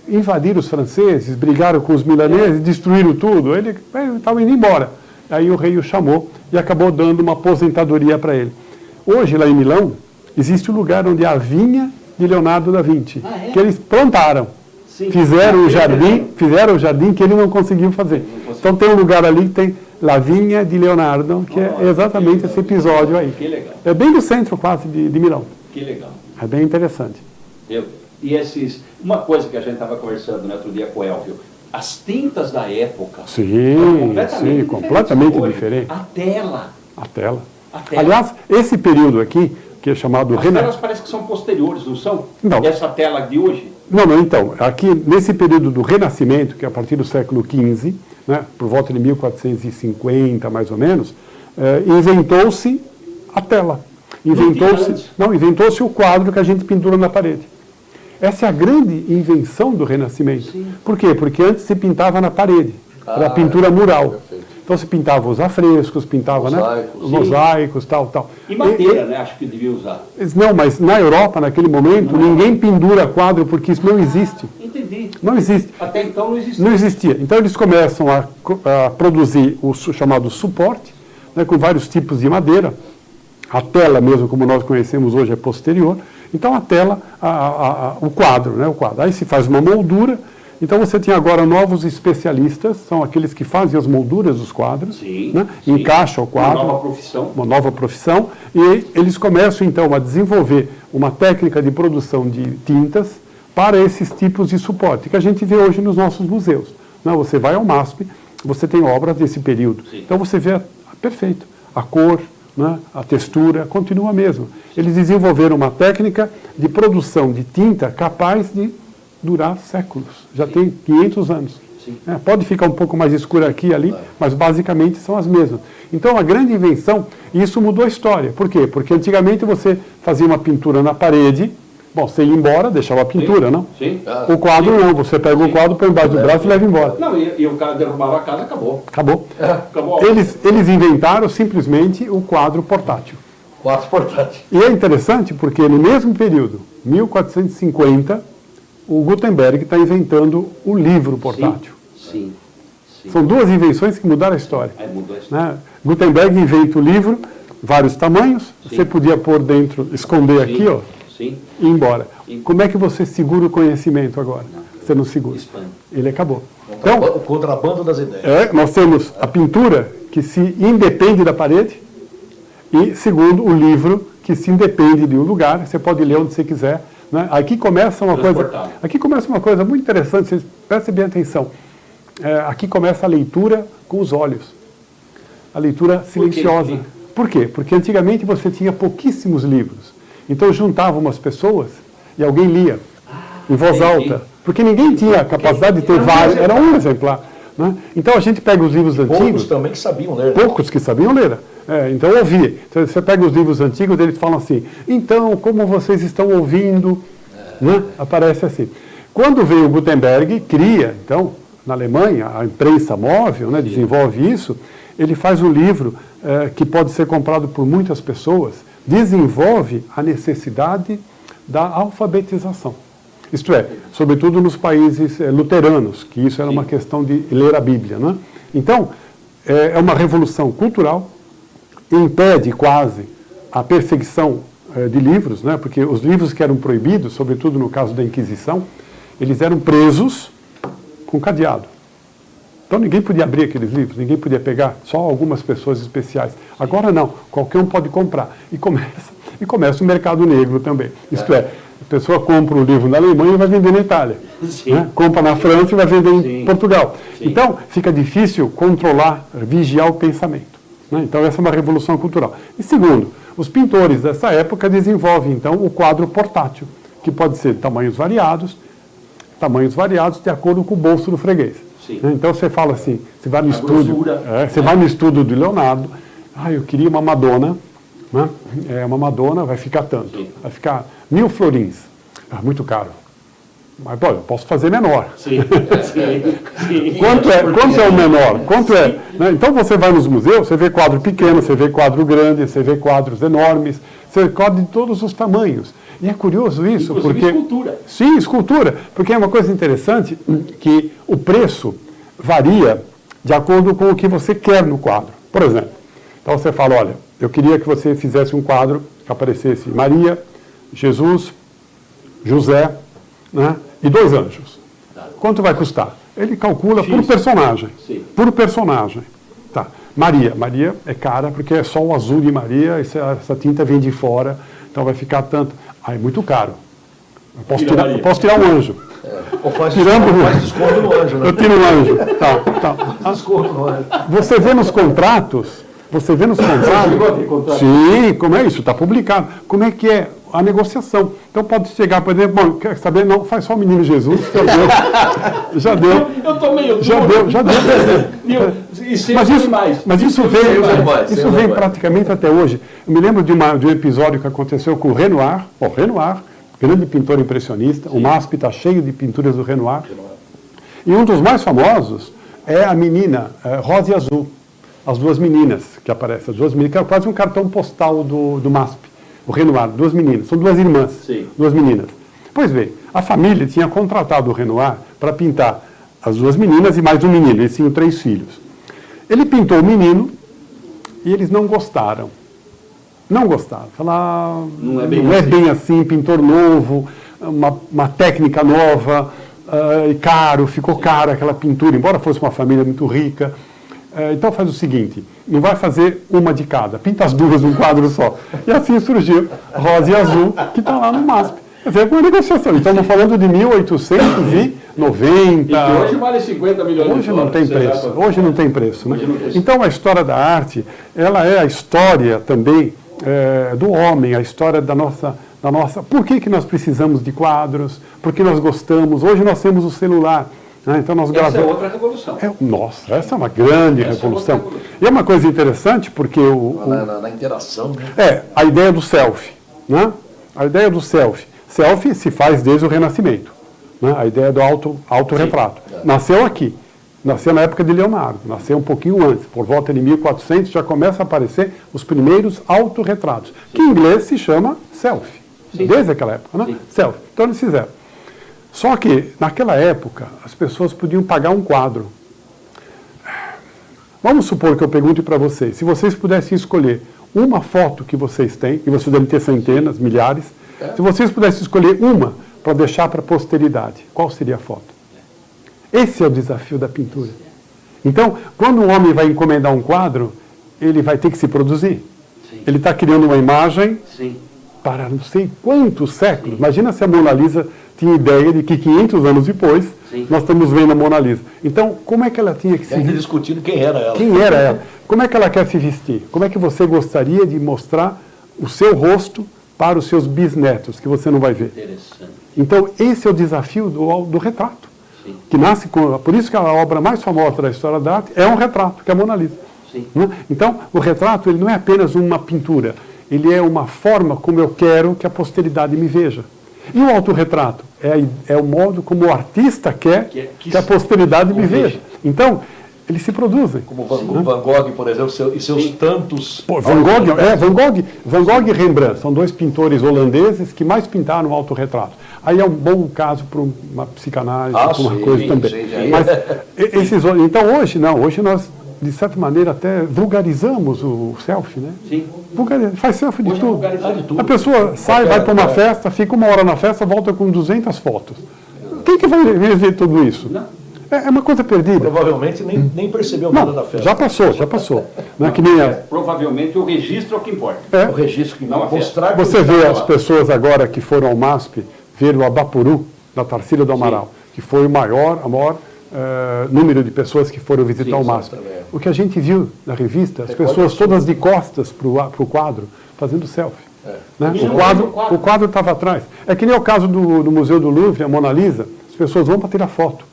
Speaker 3: invadiram os franceses, brigaram com os milaneses, destruíram tudo, ele estava indo embora. Aí o rei o chamou e acabou dando uma aposentadoria para ele. Hoje, lá em Milão, existe um lugar onde há a vinha de Leonardo da Vinci, que eles plantaram. Fizeram o jardim que ele não conseguiu fazer. Então tem um lugar ali que tem La Vinha de Leonardo, que é exatamente esse episódio aí.
Speaker 1: Que legal.
Speaker 3: É bem no centro quase de Milão.
Speaker 1: Que legal.
Speaker 3: É bem interessante.
Speaker 1: Uma coisa que a gente estava conversando no outro dia com o Elvio, as tintas da época.
Speaker 3: Sim, completamente diferente.
Speaker 1: A tela.
Speaker 3: Aliás, esse período aqui, que é chamado...
Speaker 1: As telas parece que são posteriores, não são?
Speaker 3: Não.
Speaker 1: Essa tela de hoje?
Speaker 3: Não, então, aqui nesse período do Renascimento, que é a partir do século XV, né, por volta de 1450 mais ou menos, inventou-se a tela. Inventou-se o quadro que a gente pendura na parede. Essa é a grande invenção do Renascimento.
Speaker 1: Sim.
Speaker 3: Por quê? Porque antes se pintava na parede, era a pintura mural.
Speaker 2: Perfeito.
Speaker 3: Então se pintava os afrescos, pintava mosaicos, tal.
Speaker 1: E madeira, né? Acho que devia usar.
Speaker 3: Não, mas na Europa, naquele momento, ninguém pendura quadro porque isso não existe.
Speaker 1: Entendi.
Speaker 3: Não existe.
Speaker 1: Até então não existia.
Speaker 3: Não existia. Então eles começam a produzir o chamado suporte, né, com vários tipos de madeira. A tela mesmo, como nós conhecemos hoje, é posterior. Então a tela, o quadro, né, o quadro. Aí se faz uma moldura. Então você tem agora novos especialistas, são aqueles que fazem as molduras dos quadros, né, encaixam o quadro. Uma nova profissão. E eles começam então a desenvolver uma técnica de produção de tintas para esses tipos de suporte que a gente vê hoje nos nossos museus. Não, você vai ao MASP, você tem obras desse período.
Speaker 1: Sim.
Speaker 3: Então você vê, perfeito, a cor, né, a textura, continua a mesma. Eles desenvolveram uma técnica de produção de tinta capaz de durar séculos. Já tem 500 anos. Pode ficar um pouco mais escuro aqui e ali, mas basicamente são as mesmas. Então, a grande invenção, e isso mudou a história. Por quê? Porque antigamente você fazia uma pintura na parede, bom, você ia embora, deixava a pintura, não?
Speaker 1: Sim.
Speaker 3: O quadro não, você pega o quadro, põe embaixo do braço e leva embora.
Speaker 1: Não, e o cara derrubava a casa, acabou.
Speaker 3: Acabou.
Speaker 1: Acabou.
Speaker 3: Eles inventaram simplesmente o quadro portátil.
Speaker 2: Quadro portátil.
Speaker 3: E é interessante porque no mesmo período, 1450, o Gutenberg está inventando o livro portátil.
Speaker 1: Sim.
Speaker 3: São duas invenções que mudaram a história.
Speaker 1: Mudou a história.
Speaker 3: Né? Gutenberg inventa o livro, vários tamanhos, você podia pôr dentro, esconder aqui, ó,
Speaker 1: Sim.
Speaker 3: e ir embora. Como é que você segura o conhecimento agora? Você não segura.
Speaker 1: Expande.
Speaker 3: Ele acabou. Então,
Speaker 2: O contrabando das ideias.
Speaker 3: nós temos a pintura que se independe da parede e, segundo, o livro que se independe de um lugar, você pode ler onde você quiser. Né? Aqui começa uma coisa muito interessante, vocês prestem bem atenção. Aqui começa a leitura com os olhos. A leitura silenciosa. Por quê? Porque antigamente você tinha pouquíssimos livros. Então juntavam umas pessoas e alguém lia em voz alta. Porque ninguém tinha a capacidade de ter vários, era um exemplar. Né? Então a gente pega os livros antigos...
Speaker 2: Poucos também que sabiam ler.
Speaker 3: Poucos que sabiam ler. Então eu ouvi. Você pega os livros antigos, eles falam assim, então, como vocês estão ouvindo? Né? Aparece assim. Quando veio o Gutenberg, cria, então, na Alemanha, a imprensa móvel, né, desenvolve isso, ele faz um livro que pode ser comprado por muitas pessoas, desenvolve a necessidade da alfabetização. Isto é, sobretudo nos países luteranos, que isso era uma questão de ler a Bíblia. Né? Então, é uma revolução cultural, impede quase a perseguição de livros, né? Porque os livros que eram proibidos, sobretudo no caso da Inquisição, eles eram presos com cadeado. Então ninguém podia abrir aqueles livros, ninguém podia pegar, só algumas pessoas especiais. Agora não, qualquer um pode comprar. E começa o mercado negro também. Isto é, a pessoa compra um livro na Alemanha e vai vender na Itália. Né? Compra na França e vai vender em Portugal. Então fica difícil controlar, vigiar o pensamento. Né? Então essa é uma revolução cultural. E segundo, os pintores dessa época desenvolvem então o quadro portátil, que pode ser tamanhos variados de acordo com o bolso do freguês. Né? Então você fala assim, você vai no estúdio, vai no estúdio do Leonardo, eu queria uma Madonna, né? Uma Madonna vai ficar tanto, vai ficar 1000 florins, muito caro. Mas, eu posso fazer menor. Quanto é o menor? Quanto é? Né? Então você vai nos museus, você vê quadro pequeno, você vê quadro grande, você vê quadros enormes, você vê quadro de todos os tamanhos. E é curioso isso, porque...
Speaker 1: escultura.
Speaker 3: Sim, escultura. Porque é uma coisa interessante que o preço varia de acordo com o que você quer no quadro. Por exemplo, então você fala, olha, eu queria que você fizesse um quadro que aparecesse Maria, Jesus, José, né? E 2 anjos. Quanto vai custar? Ele calcula por personagem. Por personagem. Tá. Maria é cara porque é só o azul de Maria, essa tinta vem de fora, então vai ficar tanto. É muito caro. Eu posso tirar um anjo.
Speaker 2: Ou faz desconto no anjo, né?
Speaker 3: Eu tiro um anjo. Tá.
Speaker 2: Desconto no anjo.
Speaker 3: Você vê nos contratos. Sim, como é isso? Está publicado. Como é que é a negociação? Então pode chegar para dizer, bom, quer saber? Não, faz só o menino Jesus. Já deu.
Speaker 1: Eu estou meio duro.
Speaker 3: Já deu. Mas isso vem praticamente até hoje. Eu me lembro de um episódio que aconteceu com o Renoir. Renoir, grande pintor impressionista. O MASP está cheio de pinturas do Renoir. E um dos mais famosos é a menina rosa e azul. As 2 meninas que aparecem, as 2 meninas, que é quase um cartão postal do MASP, o Renoir, 2 meninas, são 2 irmãs, 2 meninas. Pois bem, a família tinha contratado o Renoir para pintar as 2 meninas e mais um menino, eles tinham 3 filhos. Ele pintou o menino e eles não gostaram. Não gostaram. Falaram, não é bem assim, pintor novo, uma técnica nova, caro, ficou caro aquela pintura, embora fosse uma família muito rica. Então faz o seguinte, não vai fazer uma de cada, pinta as 2 num quadro só. E assim surgiu Rosa e Azul, que está lá no MASP. Quer dizer, é uma negociação. Estamos falando de 1890.
Speaker 1: E que hoje vale 50 milhões de dólares.
Speaker 3: Hoje não tem preço. Hoje não tem preço. Né?
Speaker 1: Hoje não tem.
Speaker 3: Então, a história da arte, ela é a história também do homem, a história da nossa... Por que nós precisamos de quadros? Por que nós gostamos? Hoje nós temos o celular. Né? Então nós
Speaker 1: Essa é outra revolução.
Speaker 3: Nossa, essa é uma grande revolução. E é uma coisa interessante porque
Speaker 2: na interação, né?
Speaker 3: a ideia do selfie. Né? A ideia do selfie. Selfie se faz desde o Renascimento. Né? A ideia do autorretrato. Nasceu aqui. Nasceu na época de Leonardo. Nasceu um pouquinho antes. Por volta de 1400 já começam a aparecer os primeiros autorretratos. Que em inglês se chama selfie. Sim. Desde aquela época, né? Selfie. Então eles fizeram. Só que, naquela época, as pessoas podiam pagar um quadro. Vamos supor que eu pergunte para vocês, se vocês pudessem escolher uma foto que vocês têm, e vocês devem ter centenas, milhares, se vocês pudessem escolher uma para deixar para a posteridade, qual seria a foto? Esse é o desafio da pintura. Então, quando um homem vai encomendar um quadro, ele vai ter que se produzir. Sim. Ele está criando uma imagem... Sim. Para não sei quantos séculos. Sim. Imagina se a Mona Lisa tinha ideia de que 500 anos depois nós estamos vendo a Mona Lisa. Então, como é que ela tinha que se vestir?
Speaker 2: Discutindo quem era ela.
Speaker 3: Quem era ela? Como é que ela quer se vestir? Como é que você gostaria de mostrar o seu rosto para os seus bisnetos, que você não vai ver? Interessante. Então, esse é o desafio do retrato. Sim. Que nasce com... Por isso que a obra mais famosa da história da arte é um retrato, que é a Mona Lisa. Sim. Então, o retrato ele não é apenas uma pintura. Ele é uma forma como eu quero que a posteridade me veja. E o autorretrato é o modo como o artista quer que a posteridade me veja. Então, eles se produzem.
Speaker 2: Como Van Gogh, por exemplo, e seus tantos...
Speaker 3: Van Gogh e Rembrandt são dois pintores holandeses que mais pintaram autorretrato. Aí é um bom caso para uma psicanálise, para uma coisa também. Mas, então, hoje nós... de certa maneira, até vulgarizamos o selfie, né? Sim. Faz selfie de tudo. A pessoa sai, vai para uma festa, fica uma hora na festa, volta com 200 fotos. Quem que vai ver tudo isso? Não. É uma coisa perdida.
Speaker 2: Provavelmente nem percebeu nada da festa.
Speaker 3: Já passou. Não é que nem
Speaker 1: provavelmente o registro é o que importa.
Speaker 2: O registro que não
Speaker 3: mostrar. Você vê as pessoas agora que foram ao MASP, ver o Abapuru, da Tarsila do Amaral, que foi a maior número de pessoas que foram visitar o MASP. O que a gente viu na revista, as pessoas todas de costas para o quadro, fazendo selfie. Né? O quadro estava atrás. É que nem o caso do Museu do Louvre, a Mona Lisa, as pessoas vão para tirar foto.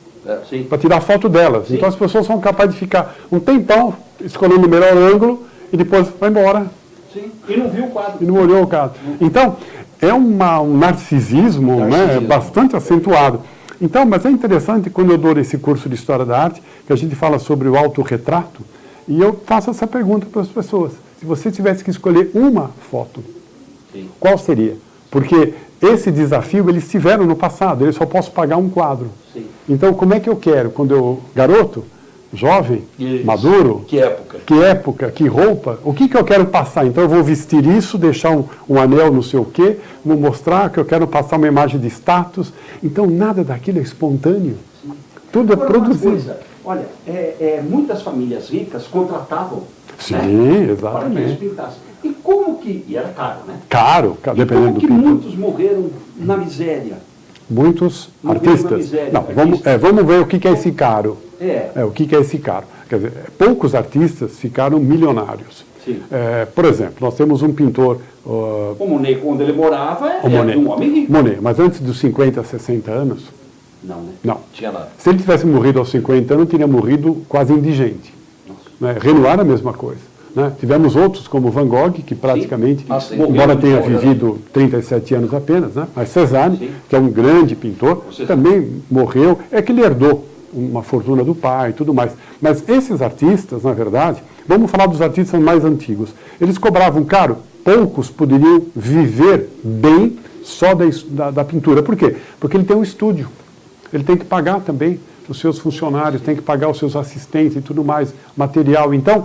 Speaker 3: Para tirar foto delas. Sim. Então as pessoas são capazes de ficar um tempão escolhendo o melhor ângulo e depois vai embora.
Speaker 1: Sim. E não viu o quadro.
Speaker 3: E não olhou o quadro. Então, é um narcisismo, né, bastante acentuado. Então, mas é interessante quando eu dou esse curso de História da Arte, que a gente fala sobre o autorretrato, e eu faço essa pergunta para as pessoas. Se você tivesse que escolher uma foto, qual seria? Porque esse desafio eles tiveram no passado, eu só posso pagar um quadro. Sim. Então, como é que eu quero? Quando eu, garoto, jovem, maduro...
Speaker 2: Que época?
Speaker 3: Que época, que roupa? O que eu quero passar? Então, eu vou vestir isso, deixar um anel não sei o quê, vou mostrar que eu quero passar uma imagem de status. Então, nada daquilo é espontâneo. Sim. Tudo é produzido.
Speaker 1: Olha, muitas famílias ricas contratavam...
Speaker 3: Sim,
Speaker 1: né,
Speaker 3: exatamente.
Speaker 1: Para que eles pintassem. E como que... E era caro, né?
Speaker 3: Caro, dependendo do pintor.
Speaker 1: Como que muitos morreram na miséria?
Speaker 3: Muitos artistas. Não, vamos ver o que é esse caro. O que é esse caro. Quer dizer, poucos artistas ficaram milionários. Sim. Por exemplo, nós temos um pintor...
Speaker 1: o Monet, quando ele morava, era um homem rico.
Speaker 3: Monet, mas antes dos 50, 60 anos...
Speaker 1: Não, né?
Speaker 3: Não.
Speaker 2: Tinha nada.
Speaker 3: Se ele tivesse morrido aos 50 anos, teria morrido quase indigente. Né? Renoir é a mesma coisa. Né? Tivemos outros, como Van Gogh, que praticamente, embora tenha vivido 37 anos apenas, né? Mas Cézanne, que é um grande pintor, também morreu. É que ele herdou uma fortuna do pai e tudo mais. Mas esses artistas, na verdade, vamos falar dos artistas mais antigos, eles cobravam caro, poucos poderiam viver bem só da pintura. Por quê? Porque ele tem um estúdio. Ele tem que pagar também os seus funcionários, tem que pagar os seus assistentes e tudo mais, material. Então,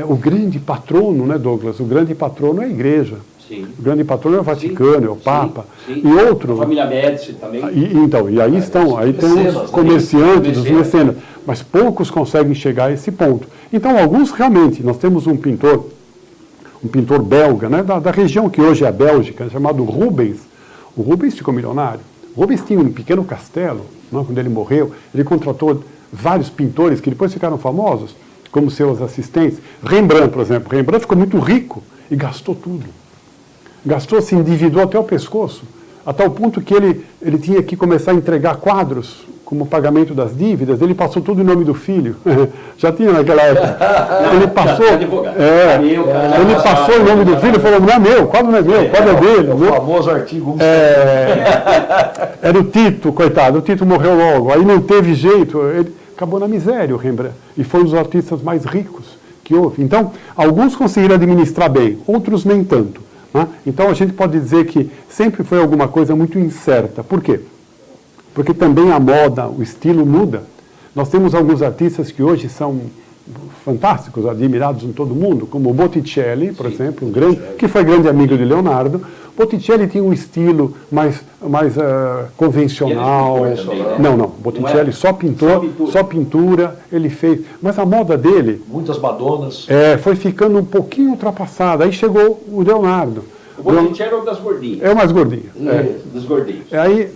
Speaker 3: o grande patrono, né, Douglas? O grande patrono é a igreja. Sim. O grande patrono é o Vaticano, é o Papa.
Speaker 1: Sim.
Speaker 3: E outro...
Speaker 1: A família Médici também.
Speaker 3: E aí estão, aí tem os comerciantes, os mecenas. Mas poucos conseguem chegar a esse ponto. Então, alguns realmente, nós temos um pintor belga, né, da região que hoje é a Bélgica, chamado Rubens. O Rubens ficou milionário. O Rubens tinha um pequeno castelo, não? Quando ele morreu, ele contratou vários pintores que depois ficaram famosos como seus assistentes. Rembrandt, por exemplo. Rembrandt ficou muito rico e gastou tudo. Gastou, se endividou até o pescoço, a tal ponto que ele tinha que começar a entregar quadros como pagamento das dívidas. Ele passou tudo em nome do filho. Já tinha naquela época. Ele passou, ele passou em nome do filho e falou, não é meu, o quadro não é meu, o quadro é dele.
Speaker 2: O famoso artigo 1.
Speaker 3: Era o Tito, coitado, o Tito morreu logo, aí não teve jeito, ele acabou na miséria, o Rembrandt, e foi um dos artistas mais ricos que houve. Então, alguns conseguiram administrar bem, outros nem tanto. Né? Então, a gente pode dizer que sempre foi alguma coisa muito incerta. Por quê? Porque também a moda, o estilo muda. Nós temos alguns artistas que hoje são fantásticos, admirados em todo mundo, como o Botticelli, por exemplo, que foi grande amigo de Leonardo. Botticelli tinha um estilo mais convencional. Não, Botticelli só pintor, só pintura, ele fez. Mas a moda dele...
Speaker 2: Muitas Madonas.
Speaker 3: Foi ficando um pouquinho ultrapassada. Aí chegou o Leonardo.
Speaker 1: O Botticelli é o das gordinhas.
Speaker 3: É o mais gordinho.
Speaker 1: Dos gordinhos.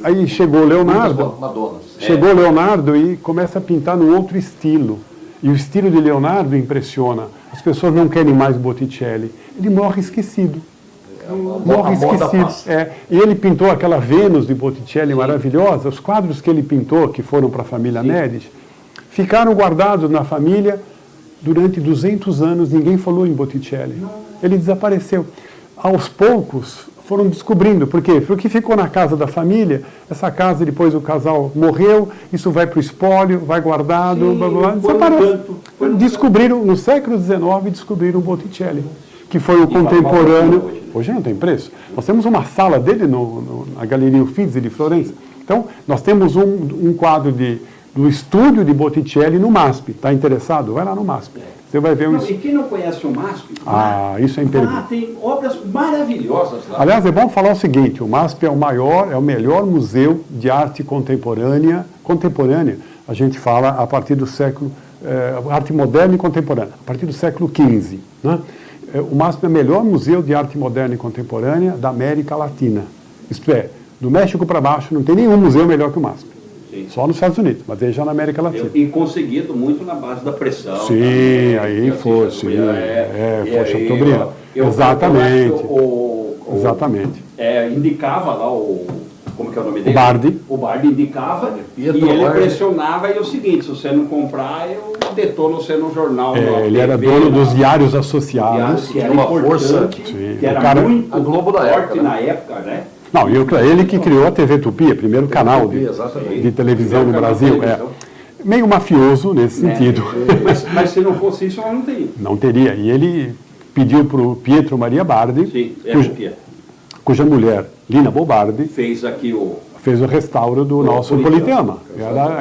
Speaker 3: Aí chegou o Leonardo.
Speaker 2: Madonas.
Speaker 3: Chegou o Leonardo e começa a pintar num outro estilo. E o estilo de Leonardo impressiona. As pessoas não querem mais Botticelli. Ele morre esquecido. Morre esquecido. E ele pintou aquela Vênus de Botticelli maravilhosa. Os quadros que ele pintou, que foram para a família Médici, ficaram guardados na família durante 200 anos. Ninguém falou em Botticelli. Ele desapareceu. Aos poucos foram descobrindo. Por quê? Porque ficou na casa da família, essa casa depois o casal morreu, isso vai para o espólio, vai guardado, blá, blá, desaparece. Descobriram, no século XIX, descobriram o Botticelli, que foi o contemporâneo. Hoje não tem preço. Nós temos uma sala dele na Galeria Uffizi de Florença. Então, nós temos um quadro do estúdio de Botticelli no MASP. Está interessado? Vai lá no MASP. Você vai ver
Speaker 1: E quem não conhece o MASP,
Speaker 3: isso é imperdível.
Speaker 1: Tem obras maravilhosas lá.
Speaker 3: Aliás, é bom falar o seguinte, o MASP é o melhor museu de arte contemporânea. Contemporânea, a gente fala a partir do século... arte moderna e contemporânea, a partir do século XV. Né? O MASP é o melhor museu de arte moderna e contemporânea da América Latina. Isto é, do México para baixo não tem nenhum museu melhor que o MASP. Sim. Só nos Estados Unidos, mas aí já na América Latina.
Speaker 1: E conseguido muito na base da pressão.
Speaker 3: Sim, aí foi, sim. Foi Chateaubriand. Exatamente. Exatamente.
Speaker 1: Indicava lá como que é o nome dele?
Speaker 3: O Bardi.
Speaker 1: O Bardi indicava e ele pressionava e é o seguinte, se você não comprar, eu detono você no jornal.
Speaker 3: Ele era dono dos diários associados.
Speaker 1: Que era uma força, que era muito forte na época, né?
Speaker 3: Não, ele que criou a TV Tupi, o primeiro canal de televisão no Brasil. Meio mafioso nesse sentido.
Speaker 1: Mas se não fosse isso, eu não teria.
Speaker 3: Não teria. E ele pediu para o Pietro Maria Bardi, cuja mulher, Lina Bobardi,
Speaker 1: fez
Speaker 3: o restauro do nosso Politeama.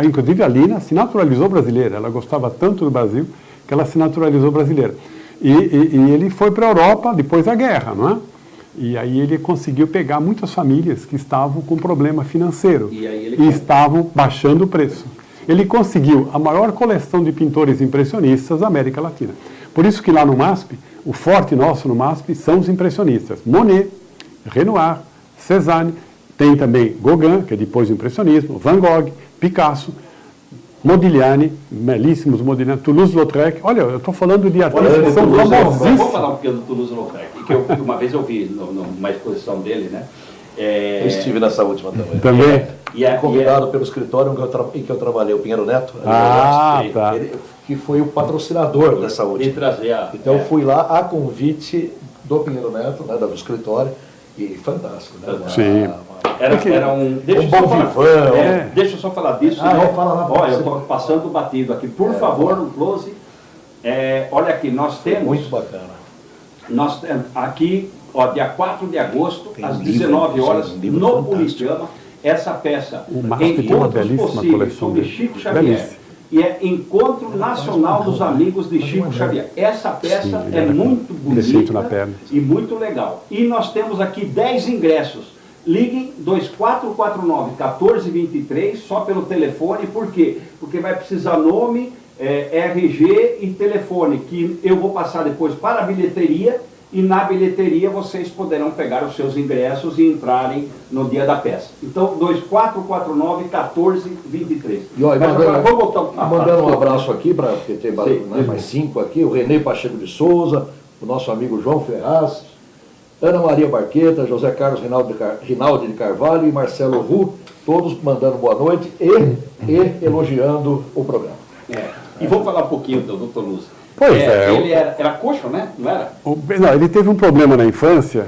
Speaker 3: Inclusive, a Lina se naturalizou brasileira. Ela gostava tanto do Brasil que ela se naturalizou brasileira. E ele foi para a Europa depois da guerra, não é? E aí ele conseguiu pegar muitas famílias que estavam com problema financeiro e estavam baixando o preço. Ele conseguiu a maior coleção de pintores impressionistas da América Latina. Por isso que lá no MASP, o forte nosso no MASP são os impressionistas. Monet, Renoir, Cézanne, tem também Gauguin, que é depois do impressionismo, Van Gogh, Picasso, Modigliani, belíssimos Modigliani, Toulouse-Lautrec. Olha, eu estou falando de artistas que são famosíssimos.
Speaker 1: Vamos falar um pouquinho do Toulouse-Lautrec, que uma vez eu vi numa exposição dele, né?
Speaker 2: Eu estive nessa última também. Convidado pelo escritório em que eu trabalhei, o Pinheiro Neto, que foi o patrocinador dessa última. Então eu fui lá a convite do Pinheiro Neto, né, do escritório, e fantástico, né?
Speaker 3: Sim.
Speaker 1: Era um... Deixa eu só falar disso. Olha, eu estou passando batido aqui. Por favor, no close. Olha aqui, nós temos...
Speaker 2: Muito bacana.
Speaker 1: Nós temos aqui, dia 4 de agosto, às 19 horas, no Politeama, essa peça, Encontros Possíveis sobre Chico Xavier. E é Encontro Nacional dos Amigos de Chico Xavier. Essa peça é muito bonita e muito legal. E nós temos aqui 10 ingressos. Liguem 2449-1423, só pelo telefone. Por quê? Porque vai precisar nome, RG e telefone, que eu vou passar depois para a bilheteria e na bilheteria vocês poderão pegar os seus ingressos e entrarem no dia da peça. Então, 2449-1423.
Speaker 2: E olha,
Speaker 1: vou voltar
Speaker 2: mandando um abraço aqui, porque tem mais 5 aqui, o Renê Pacheco de Souza, o nosso amigo João Ferraz, Ana Maria Barqueta, José Carlos Rinaldi de Carvalho e Marcelo Ru, todos mandando boa noite e elogiando o programa.
Speaker 1: E vamos falar um pouquinho do Dr. Luz.
Speaker 3: Pois
Speaker 1: ele era coxo, né? Não era?
Speaker 3: Não, ele teve um problema na infância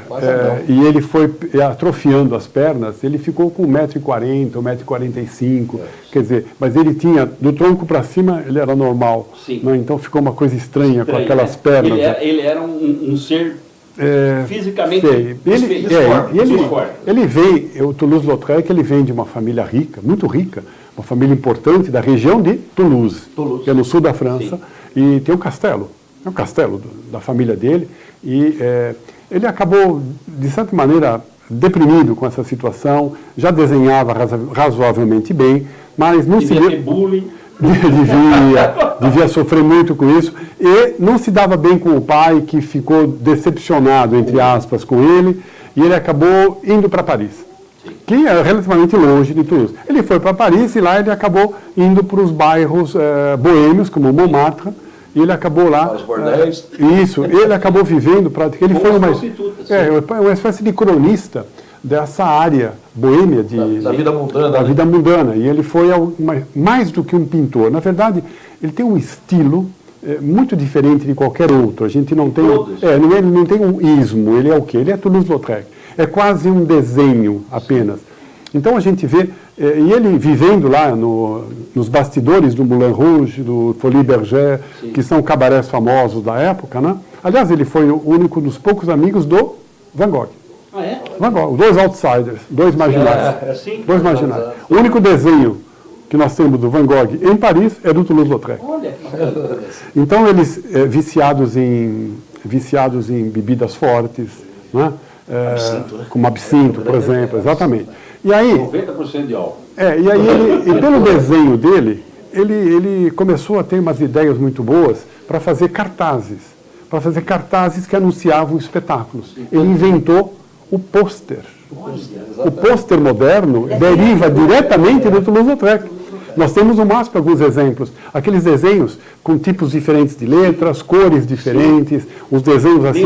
Speaker 3: e ele foi atrofiando as pernas, ele ficou com 1,40 m, 1,45 m, quer dizer, mas ele tinha, do tronco para cima, ele era normal.
Speaker 1: Sim.
Speaker 3: Né? Então ficou uma coisa estranha com aquelas pernas.
Speaker 1: Ele era um ser fisicamente
Speaker 3: ele vem, o Toulouse-Lautrec, ele vem de uma família rica, muito rica, uma família importante da região de Toulouse, que é no sul da França. Sim. E tem um castelo, é um castelo da família dele, e ele acabou, de certa maneira, deprimido com essa situação, já desenhava razoavelmente bem, mas não se
Speaker 1: ter bullying.
Speaker 3: Devia sofrer muito com isso, e não se dava bem com o pai, que ficou decepcionado, entre aspas, com ele, e ele acabou indo para Paris, que é relativamente longe de Toulouse. Ele foi para Paris e lá ele acabou indo para os bairros boêmios, como Montmartre, e ele acabou lá...
Speaker 2: Os bordéis.
Speaker 3: Isso, ele acabou vivendo praticamente... Ele foi uma espécie de cronista dessa área boêmia
Speaker 2: da vida mundana.
Speaker 3: Da vida mundana. E ele foi mais do que um pintor. Na verdade, ele tem um estilo muito diferente de qualquer outro. A gente não tem... ele não tem um ismo. Ele é o quê? Ele é Toulouse-Lautrec. É quase um desenho apenas. Então a gente vê, e ele vivendo lá nos bastidores do Moulin Rouge, do Folies Bergère, que são cabarés famosos da época, né? Aliás, ele foi o único dos poucos amigos do Van Gogh.
Speaker 1: Ah, é?
Speaker 3: Van Gogh, dois outsiders, dois marginais.
Speaker 1: Assim?
Speaker 3: Dois marginais. O único desenho que nós temos do Van Gogh em Paris é do Toulouse-Lautrec.
Speaker 1: Olha.
Speaker 3: Então eles viciados em bebidas fortes, né?
Speaker 2: Absinto, né?
Speaker 3: Como absinto, por exemplo, exatamente. E aí,
Speaker 1: 90% de álcool.
Speaker 3: e aí pelo desenho dele, ele começou a ter umas ideias muito boas para fazer cartazes que anunciavam espetáculos. Ele inventou o pôster. O pôster moderno deriva diretamente do Toulouse-Lautrec. Nós temos no máximo alguns exemplos. Aqueles desenhos com tipos diferentes de letras, cores diferentes, os desenhos assim,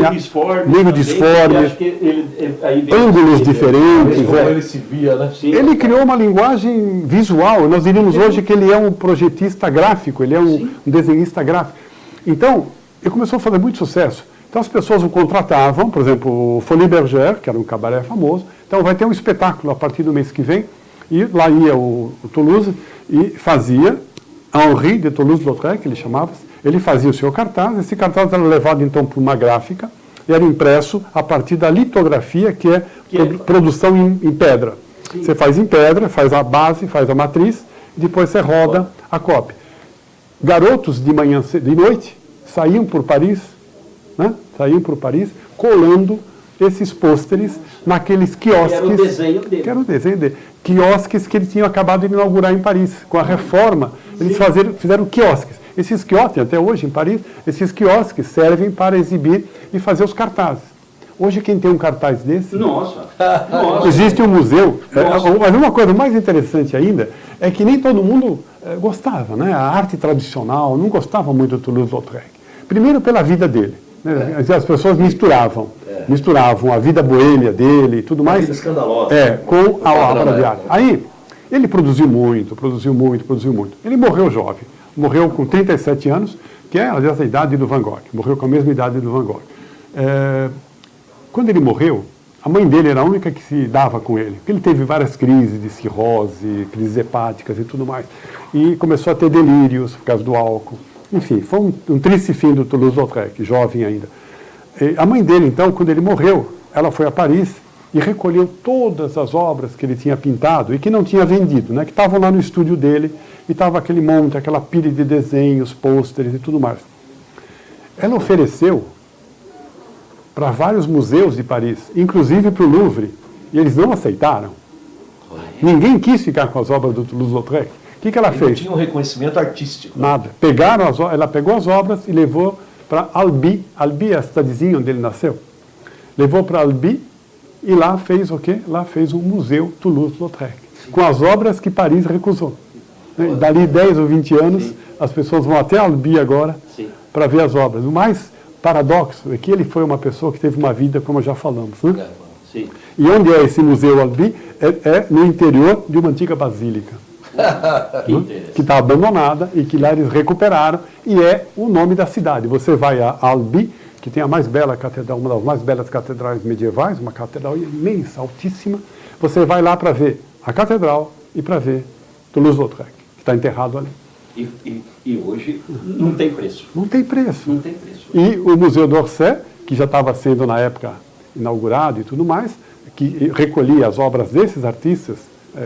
Speaker 3: meio disformes, ângulos diferentes.
Speaker 2: Ele se via, né?
Speaker 3: Ele criou uma linguagem visual. Nós diríamos hoje que ele é um projetista gráfico, ele é um desenhista gráfico. Então, ele começou a fazer muito sucesso. Então as pessoas o contratavam, por exemplo, o Folies Bergère, que era um cabaré famoso. Então vai ter um espetáculo a partir do mês que vem. E lá ia o Toulouse e fazia, Henri de Toulouse-Lautrec, ele chamava-se, ele fazia o seu cartaz, esse cartaz era levado então para uma gráfica e era impresso a partir da litografia, que é produção em pedra. Sim. Você faz em pedra, faz a base, faz a matriz, e depois você roda a cópia. Garotos de manhã, de noite, saíam por Paris, né? Colando esses pôsteres naqueles quiosques.
Speaker 1: Que era o desenho dele.
Speaker 3: Que era o desenho dele. Quiosques que ele tinha acabado de inaugurar em Paris. Com a reforma, eles fizeram quiosques. Esses quiosques, até hoje em Paris, esses quiosques servem para exibir e fazer os cartazes. Hoje quem tem um cartaz desse...
Speaker 1: Nossa.
Speaker 3: Existe um museu. Mas uma coisa mais interessante ainda é que nem todo mundo gostava, né? A arte tradicional não gostava muito do Toulouse-Lautrec. Primeiro pela vida dele. As pessoas misturavam a vida boêmia dele e tudo mais.
Speaker 2: A vida escandalosa.
Speaker 3: Com a obra de arte. Aí, ele produziu muito. Ele morreu jovem. Morreu com 37 anos, que é, aliás, a idade do Van Gogh. Morreu com a mesma idade do Van Gogh. Quando ele morreu, a mãe dele era a única que se dava com ele. Porque ele teve várias crises de cirrose, crises hepáticas e tudo mais. E começou a ter delírios por causa do álcool. Enfim, foi um triste fim do Toulouse-Lautrec, jovem ainda. A mãe dele, então, quando ele morreu, ela foi a Paris e recolheu todas as obras que ele tinha pintado e que não tinha vendido, né, que estavam lá no estúdio dele, e estava aquele monte, aquela pilha de desenhos, pôsteres e tudo mais. Ela ofereceu para vários museus de Paris, inclusive para o Louvre, e eles não aceitaram. Ninguém quis ficar com as obras do Toulouse-Lautrec. O que ela fez?
Speaker 2: Não tinha um reconhecimento artístico.
Speaker 3: Nada. Ela pegou as obras e levou para Albi. Albi é a cidadezinha onde ele nasceu. Levou para Albi e lá fez o quê? Lá fez um museu Toulouse-Lautrec, com as obras que Paris recusou. Né? Dali 10 ou 20 anos, as pessoas vão até Albi agora para ver as obras. O mais paradoxo é que ele foi uma pessoa que teve uma vida, como já falamos. Né?
Speaker 1: Sim.
Speaker 3: E onde é esse museu Albi? É no interior de uma antiga basílica. Que está abandonada e que lá eles recuperaram, e é o nome da cidade. Você vai a Albi, que tem a mais bela catedral, uma das mais belas catedrais medievais, uma catedral imensa, altíssima. Você vai lá para ver a catedral e para ver Toulouse-Lautrec, que está enterrado ali.
Speaker 1: E hoje não tem preço.
Speaker 3: Não tem preço.
Speaker 1: Não tem preço.
Speaker 3: E o Museu d'Orsay, que já estava sendo na época inaugurado e tudo mais, que recolhia as obras desses artistas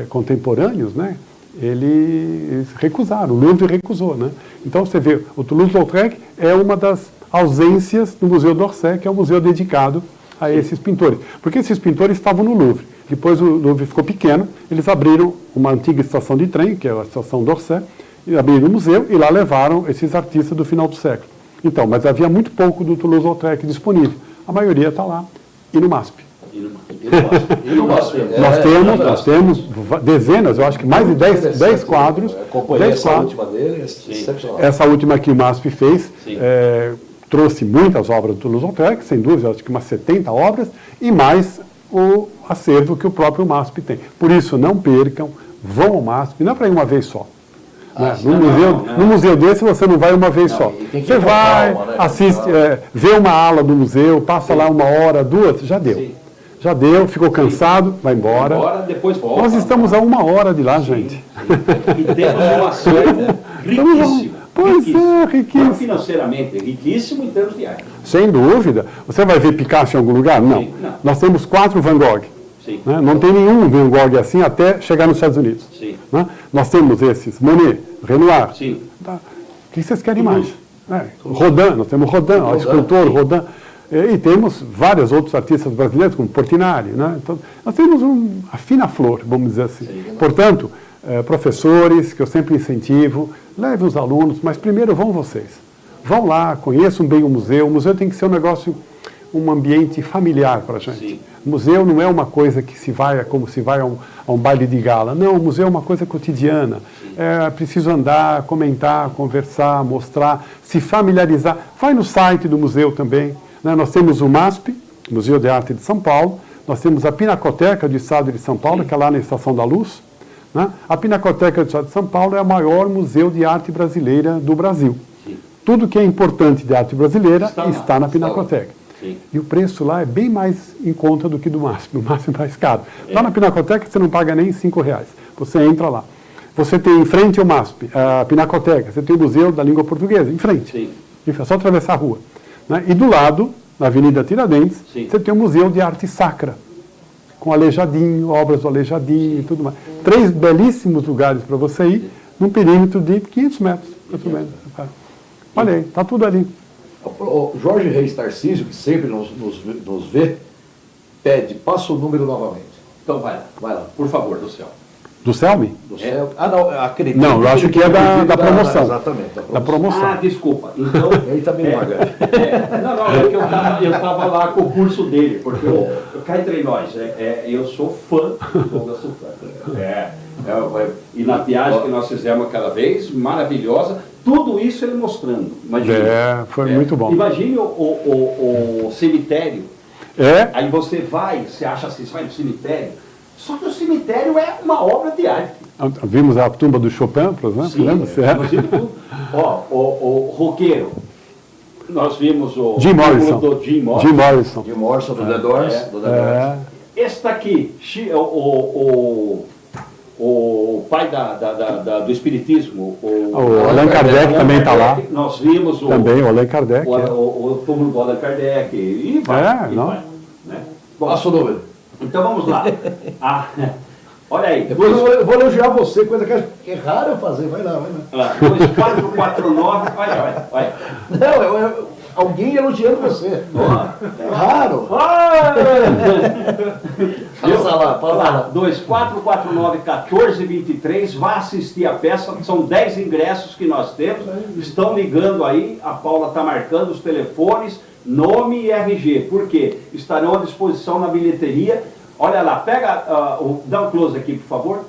Speaker 3: contemporâneos, né? Eles recusaram, o Louvre recusou, né? Então você vê, o Toulouse-Lautrec é uma das ausências do Museu d'Orsay, que é um museu dedicado a esses pintores. Porque esses pintores estavam no Louvre. Depois o Louvre ficou pequeno, eles abriram uma antiga estação de trem, que é a estação d'Orsay, e abriram o museu e lá levaram esses artistas do final do século. Então, mas havia muito pouco do Toulouse-Lautrec disponível. A maioria está lá e no MASP. Nós temos dezenas, eu acho que mais de 10 quadros.
Speaker 2: Essa última dele, excepcional.
Speaker 3: Essa última que o MASP fez, trouxe muitas obras do Toulouse-Lautrec, sem dúvida, acho que umas 70 obras, e mais o acervo que o próprio MASP tem. Por isso, não percam, vão ao MASP, não é para ir uma vez só. No museu desse você não vai uma vez só. Você vai, assiste, vê uma ala do museu, passa lá 1 hora, 2, já deu. Sim. Já deu, ficou cansado, vai embora.
Speaker 1: Depois volta.
Speaker 3: Nós estamos a 1 hora de lá, gente.
Speaker 1: E temos um acervo riquíssimo.
Speaker 3: Pois é, riquíssimo.
Speaker 1: Não financeiramente, riquíssimo em termos de arte.
Speaker 3: Sem dúvida. Você vai ver Picasso em algum lugar? Não. Nós temos 4 Van Gogh. Né? Não tem nenhum Van Gogh assim até chegar nos Estados Unidos. Né? Nós temos esses, Monet, Renoir. Tá? O que vocês querem mais? Rodin, nós temos Rodin, o escultor Rodin. E temos vários outros artistas brasileiros, como Portinari. Né? Então, nós temos a fina flor, vamos dizer assim. Portanto, professores, que eu sempre incentivo, levem os alunos, mas primeiro vão vocês. Vão lá, conheçam bem o museu. O museu tem que ser um negócio, um ambiente familiar para a gente. Sim. O museu não é uma coisa que se vai, como se vai a um baile de gala. Não, o museu é uma coisa cotidiana. É preciso andar, comentar, conversar, mostrar, se familiarizar. Vai no site do museu também. Nós temos o MASP, Museu de Arte de São Paulo, nós temos a Pinacoteca do Estado de São Paulo, que é lá na Estação da Luz. Né? A Pinacoteca do Estado de São Paulo é o maior museu de arte brasileira do Brasil. Sim. Tudo que é importante de arte brasileira está na Pinacoteca. E o preço lá é bem mais em conta do que do MASP. O MASP é mais caro. Lá na Pinacoteca você não paga nem R$5. Você entra lá. Você tem em frente ao MASP, a Pinacoteca, você tem o Museu da Língua Portuguesa, em frente. Sim. É só atravessar a rua. Né? E do lado, na Avenida Tiradentes, você tem o Museu de Arte Sacra, com Aleijadinho, obras do Aleijadinho e tudo mais. 3 belíssimos lugares para você ir, num perímetro de 500 metros. Olha aí, está tudo ali.
Speaker 2: O Jorge Reis Tarcísio, que sempre nos vê, pede, passa o número novamente.
Speaker 1: Então vai lá, por favor, do céu.
Speaker 3: Do Selmi?
Speaker 2: Do céu. Não, acredito.
Speaker 3: Não, eu acho que é da promoção.
Speaker 2: Exatamente,
Speaker 3: da promoção.
Speaker 1: Desculpa. Então,
Speaker 2: ele também paga.
Speaker 1: É que eu estava lá com o curso dele, porque eu cá entre nós, eu sou fã do Douglas Sufran. E na viagem que nós fizemos aquela vez, maravilhosa, tudo isso ele mostrando. Imagina,
Speaker 3: foi muito bom.
Speaker 1: Imagine o cemitério. Aí você acha assim, você vai no cemitério. Só que o cemitério é uma obra de arte.
Speaker 3: Vimos a tumba do Chopin, por exemplo.
Speaker 1: Sim, imagina tudo. O roqueiro. Nós vimos o
Speaker 3: Jim Morrison.
Speaker 2: Jim Morrison, do The Doors.
Speaker 1: Este aqui, o pai do espiritismo.
Speaker 3: O Allan Kardec também está lá.
Speaker 1: Nós vimos
Speaker 3: também o Allan Kardec.
Speaker 1: O túmulo do Allan Kardec. E vai. Né?
Speaker 2: Passa o número.
Speaker 1: Então vamos lá. Olha aí.
Speaker 2: Depois eu vou elogiar você, coisa que é raro eu fazer. Vai lá.
Speaker 1: 2449, vai.
Speaker 2: Não, alguém elogiando você. É raro.
Speaker 1: Passa lá. 2449-1423, vá assistir a peça, são 10 ingressos que nós temos, estão ligando aí, a Paula está marcando os telefones, nome e RG, porque estarão à disposição na bilheteria. Olha lá, pega, dá um close aqui, por favor.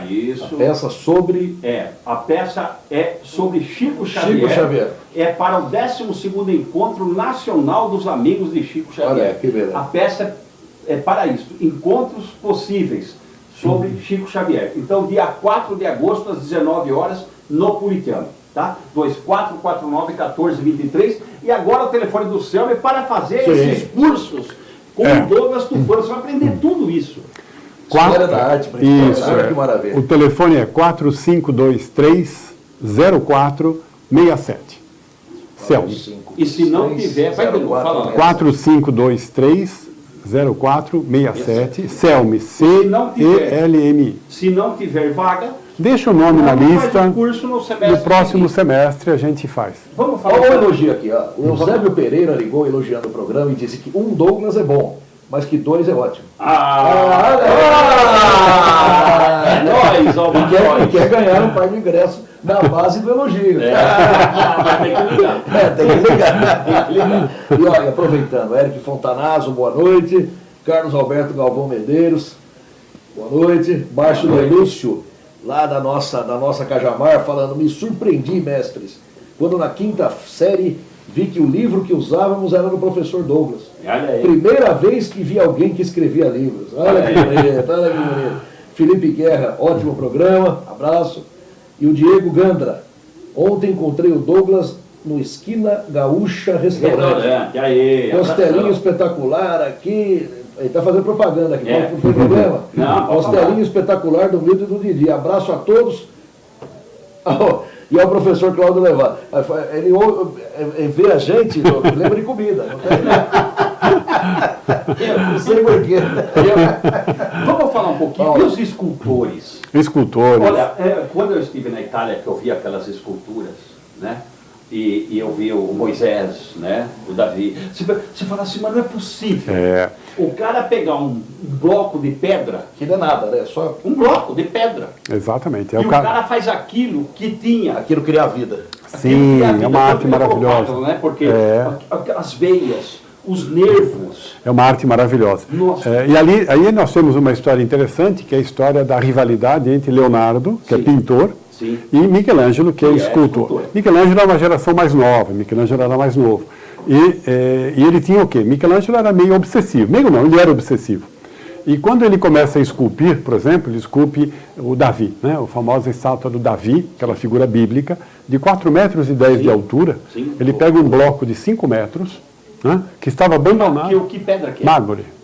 Speaker 1: Isso.
Speaker 2: A peça sobre...
Speaker 1: a peça é sobre Chico Xavier. É para o 12º Encontro Nacional dos Amigos de Chico Xavier.
Speaker 2: Olha, que beleza.
Speaker 1: A peça é para isso, encontros possíveis sobre Chico Xavier. Então, dia 4 de agosto, às 19 horas, no Puritiano. Tá? 2449-1423. E agora o telefone do Selma é para fazer esses cursos com o Douglas Tufano. Você vai aprender tudo isso.
Speaker 2: História da arte,
Speaker 3: isso,
Speaker 2: olha que maravilha.
Speaker 3: O telefone é 4523-0467. Celso.
Speaker 1: E se não tiver, vai de novo, fala.
Speaker 3: 4523-0467. Celme, C-E-L-M-I.
Speaker 1: Se não tiver vaga,
Speaker 3: deixa o nome na lista.
Speaker 1: O curso no
Speaker 3: próximo semestre a gente faz.
Speaker 2: Vamos falar. Olha o elogio aqui. Ó. O Eusébio Pereira ligou elogiando o programa e disse que um Douglas é bom, mas que 2 é ótimo.
Speaker 1: É nóis,
Speaker 2: e quer ganhar um par de ingresso na base do elogio.
Speaker 1: Tem que ligar.
Speaker 2: Tem que ligar. E olha, aproveitando, Eric Fontanazo, boa noite. Carlos Alberto Galvão Medeiros, boa noite. Márcio Delúcio, lá da nossa Cajamar, falando, me surpreendi, mestres, quando na 5ª série vi que o livro que usávamos era do professor Douglas. Primeira vez que vi alguém que escrevia livros. Olha que bonito, olha que bonito. Felipe Guerra, ótimo programa, abraço. E o Diego Gandra, ontem encontrei o Douglas no Esquina Gaúcha Restaurante. Costelinho espetacular aqui. Ele está fazendo propaganda aqui, não tem problema? Costelinho espetacular do Milton e do Didi. Abraço a todos. E ao professor Cláudio Levar. Ele vê a gente, lembra de comida. Não sei porquê.
Speaker 1: Vamos falar um pouquinho dos escultores.
Speaker 3: Escultores.
Speaker 1: Olha, quando eu estive na Itália, que eu vi aquelas esculturas, né? E eu vi o Moisés, né? O Davi. Você fala assim, mas não é possível. O cara pegar um bloco de pedra...
Speaker 2: Que não é nada, né? Só
Speaker 1: um bloco de pedra.
Speaker 3: Exatamente.
Speaker 1: E o cara faz aquilo que tinha...
Speaker 2: Aquilo cria a vida.
Speaker 3: Sim, é uma arte maravilhosa.
Speaker 1: Né? Porque as veias, os nervos...
Speaker 3: É uma arte maravilhosa. E aí nós temos uma história interessante, que é a história da rivalidade entre Leonardo, que é pintor, e Michelangelo, que é escultor. Michelangelo era uma geração mais nova, Michelangelo era mais novo. E ele tinha o quê? Michelangelo era meio obsessivo. Meio não, ele era obsessivo. E quando ele começa a esculpir, por exemplo, ele esculpe o Davi, né? A famosa estátua do Davi, aquela figura bíblica, de 4,10 metros de altura. Ele pega um bloco de 5 metros, né? Que estava abandonado.
Speaker 1: Que pedra que é?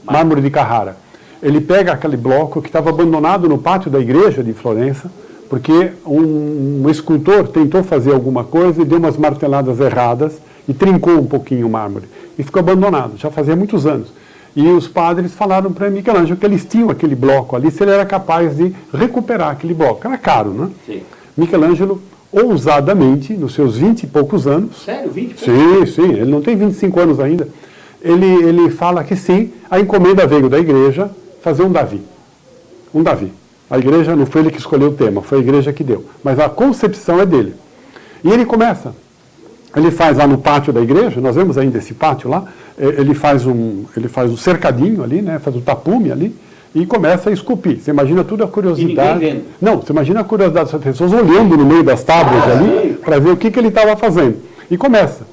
Speaker 3: Mármore de Carrara. Ele pega aquele bloco que estava abandonado no pátio da igreja de Florença, porque um escultor tentou fazer alguma coisa e deu umas marteladas erradas e trincou um pouquinho o mármore. E ficou abandonado, já fazia muitos anos. E os padres falaram para Michelangelo que eles tinham aquele bloco ali, se ele era capaz de recuperar aquele bloco. Era caro, né?
Speaker 1: Sim.
Speaker 3: Michelangelo, ousadamente, nos seus 20 e poucos anos...
Speaker 1: Sério? 20 e poucos?
Speaker 3: Sim, ele não tem 25 anos ainda. Ele fala que sim, a encomenda veio da igreja fazer um Davi. Um Davi. A igreja não foi ele que escolheu o tema, foi a igreja que deu. Mas a concepção é dele. E ele começa. Ele faz lá no pátio da igreja, nós vemos ainda esse pátio lá, ele faz um cercadinho ali, né, faz um tapume ali, e começa a esculpir. Você imagina toda a curiosidade.
Speaker 1: E ninguém vendo.
Speaker 3: Não, você imagina a curiosidade das pessoas olhando no meio das tábuas ali, para ver o que ele estava fazendo. E começa.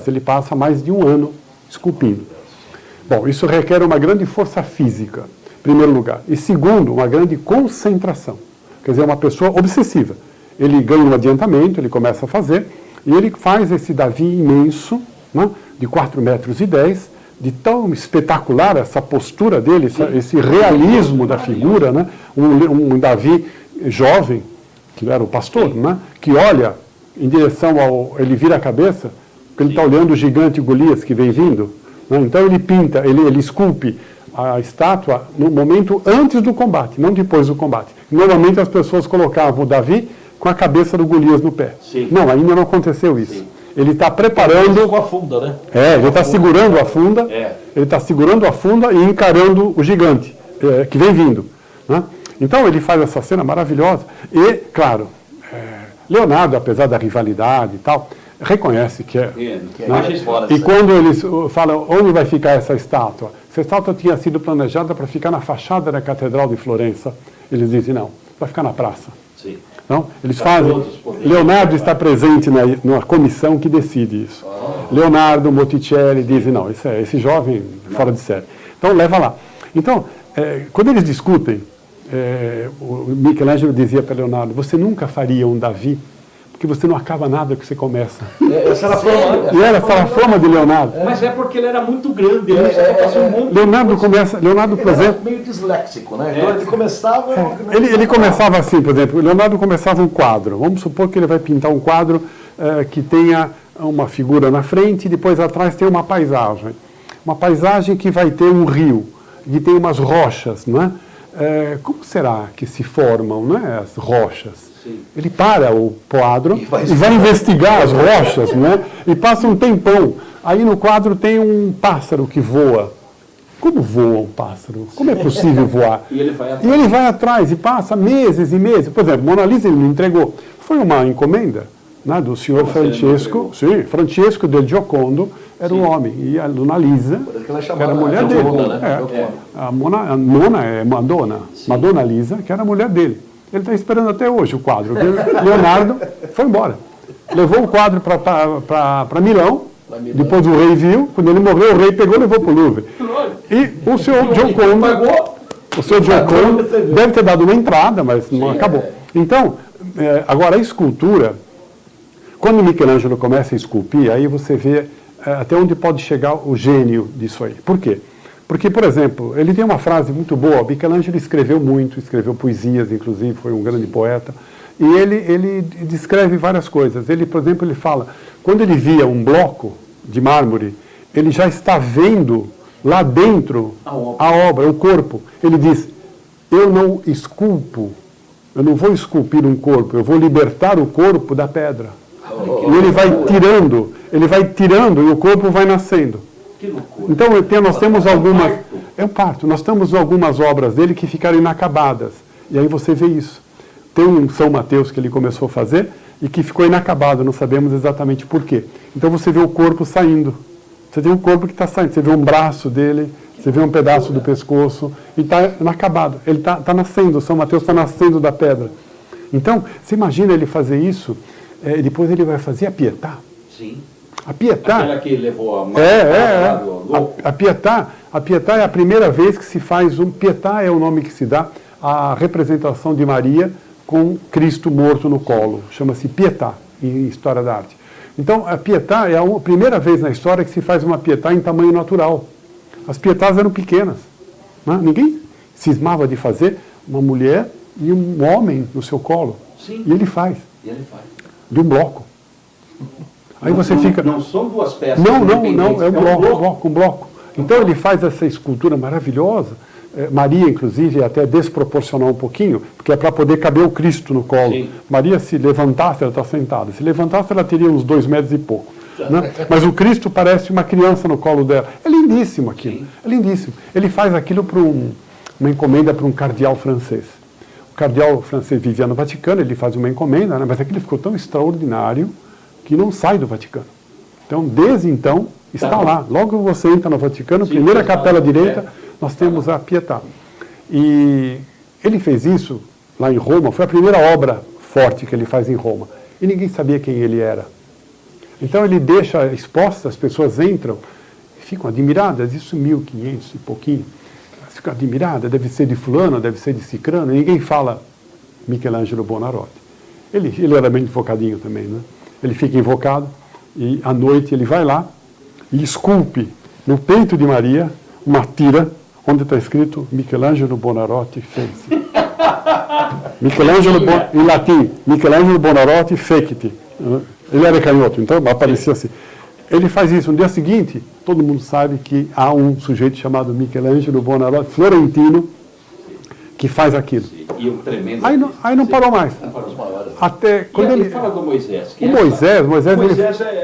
Speaker 3: Ele passa mais de um ano esculpindo. Bom, isso requer uma grande força física, em primeiro lugar. E segundo, uma grande concentração. Quer dizer, uma pessoa obsessiva. Ele ganha um adiantamento, ele começa a fazer, e ele faz esse Davi imenso, né, de 4,10 metros, de tão espetacular essa postura dele, esse realismo da figura, né, um Davi jovem, que era o pastor, né, que olha em direção ele vira a cabeça, porque ele está olhando o gigante Golias que vem vindo. Né, então ele pinta, ele esculpe a estátua no momento antes do combate, não depois do combate. Normalmente as pessoas colocavam o Davi com a cabeça do Golias no pé.
Speaker 1: Sim.
Speaker 3: Não, ainda não aconteceu isso.
Speaker 1: Sim.
Speaker 3: Ele está preparando...
Speaker 2: Com a funda, né?
Speaker 3: Ele está segurando a funda, ele está segurando a funda e encarando o gigante que vem vindo. Né? Então ele faz essa cena maravilhosa e, claro, Leonardo, apesar da rivalidade e tal, reconhece que é. E quando eles falam onde vai ficar essa estátua tinha sido planejada para ficar na fachada da Catedral de Florença, eles dizem não, vai ficar na praça.
Speaker 1: Sim.
Speaker 3: Então, eles fazem. Leonardo está presente na comissão que decide isso. Leonardo, Botticelli dizem, não, esse jovem fora de série. Então, leva lá. Então, quando eles discutem, o Michelangelo dizia para Leonardo, você nunca faria um Davi, porque você não acaba nada que você começa.
Speaker 2: Essa era a fama.
Speaker 3: E essa era a fama de Leonardo.
Speaker 1: Mas é porque ele era muito grande. Leonardo, por exemplo...
Speaker 2: meio disléxico, né? Ele começava...
Speaker 3: Ele começava assim, por exemplo, Leonardo começava um quadro. Vamos supor que ele vai pintar um quadro que tenha uma figura na frente e depois atrás tem uma paisagem. Uma paisagem que vai ter um rio, que tem umas rochas, não é? Como será que se formam, não é, as rochas? Sim. Ele para o quadro e vai investigar as rochas, né? E passa um tempão. Aí no quadro tem um pássaro que voa. Como voa um pássaro? Como é possível voar?
Speaker 1: E ele vai atrás
Speaker 3: e passa meses e meses. Por exemplo, Mona Lisa ele me entregou. Foi uma encomenda, né, do senhor Francesco. Sim, Francesco del Giocondo era um homem. E a Mona Lisa era a mulher dele. A Mona é Madonna. Sim. Madonna Lisa, que era a mulher dele. Ele está esperando até hoje o quadro. Leonardo foi embora. Levou o quadro para Milão. Depois o rei viu. Quando ele morreu, o rei pegou e levou para o Louvre. E o senhor Giocondo deve ter dado uma entrada, mas não acabou. Então, agora a escultura, quando Michelangelo começa a esculpir, aí você vê até onde pode chegar o gênio disso aí. Por quê? Porque, por exemplo, ele tem uma frase muito boa. Michelangelo escreveu muito, escreveu poesias, inclusive, foi um grande poeta. E ele descreve várias coisas. Ele, por exemplo, ele fala, quando ele via um bloco de mármore, ele já está vendo lá dentro a obra, o corpo. Ele diz, eu não esculpo, eu não vou esculpir um corpo, eu vou libertar o corpo da pedra. E ele vai tirando e o corpo vai nascendo. Então nós temos algumas... É um parto. Nós temos algumas obras dele que ficaram inacabadas. E aí você vê isso. Tem um São Mateus que ele começou a fazer e que ficou inacabado, não sabemos exatamente por quê. Então você vê o corpo saindo. Você tem um corpo que está saindo. Você vê um braço dele, você vê um pedaço do pescoço e está inacabado. Ele está nascendo, o São Mateus está nascendo da pedra. Então, você imagina ele fazer isso, e depois ele vai fazer a Pietà.
Speaker 1: Sim.
Speaker 3: A Pietà...
Speaker 1: Aquela que levou a mão...
Speaker 3: A Pietà é a primeira vez que se faz um... Pietà é o nome que se dá à representação de Maria com Cristo morto no colo. Chama-se Pietà, em História da Arte. Então, a Pietà é a primeira vez na história que se faz uma Pietà em tamanho natural. As Pietás eram pequenas. Né? Ninguém cismava de fazer uma mulher e um homem no seu colo.
Speaker 1: Sim.
Speaker 3: E ele faz. De um bloco. Aí você fica...
Speaker 1: Não são duas peças.
Speaker 3: Não, é um bloco. Então ele faz essa escultura maravilhosa. Maria, inclusive, é até desproporcional um pouquinho, porque é para poder caber o Cristo no colo. Sim. Maria, se levantasse, ela está sentada. Se levantasse, ela teria uns 2 metros e pouco. Né? Mas o Cristo parece uma criança no colo dela. É lindíssimo aquilo. Sim. É lindíssimo. Ele faz aquilo para uma encomenda para um cardeal francês. O cardeal francês vivia no Vaticano, ele faz uma encomenda, né? Mas aquilo ficou tão extraordinário que não sai do Vaticano. Então, desde então, está lá. Logo que você entra no Vaticano, primeira capela direita, nós temos a Pietà. E ele fez isso lá em Roma, foi a primeira obra forte que ele faz em Roma. E ninguém sabia quem ele era. Então ele deixa exposta, as pessoas entram e ficam admiradas, isso 1500 e pouquinho. Ficam admiradas, deve ser de fulano, deve ser de cicrano, e ninguém fala Michelangelo Buonarroti. Ele era bem invocadinho também, né? Ele fica invocado e à noite ele vai lá e esculpe no peito de Maria uma tira onde está escrito Michelangelo Buonarroti fece. Em latim, Michelangelo Buonarroti fecit. Ele era canhoto, então aparecia assim. Ele faz isso. No dia seguinte, todo mundo sabe que há um sujeito chamado Michelangelo Buonarroti, florentino, que faz aquilo.
Speaker 1: E o tremendo...
Speaker 3: Aí não parou mais. Até quando
Speaker 1: ele fala do Moisés.
Speaker 3: O Moisés...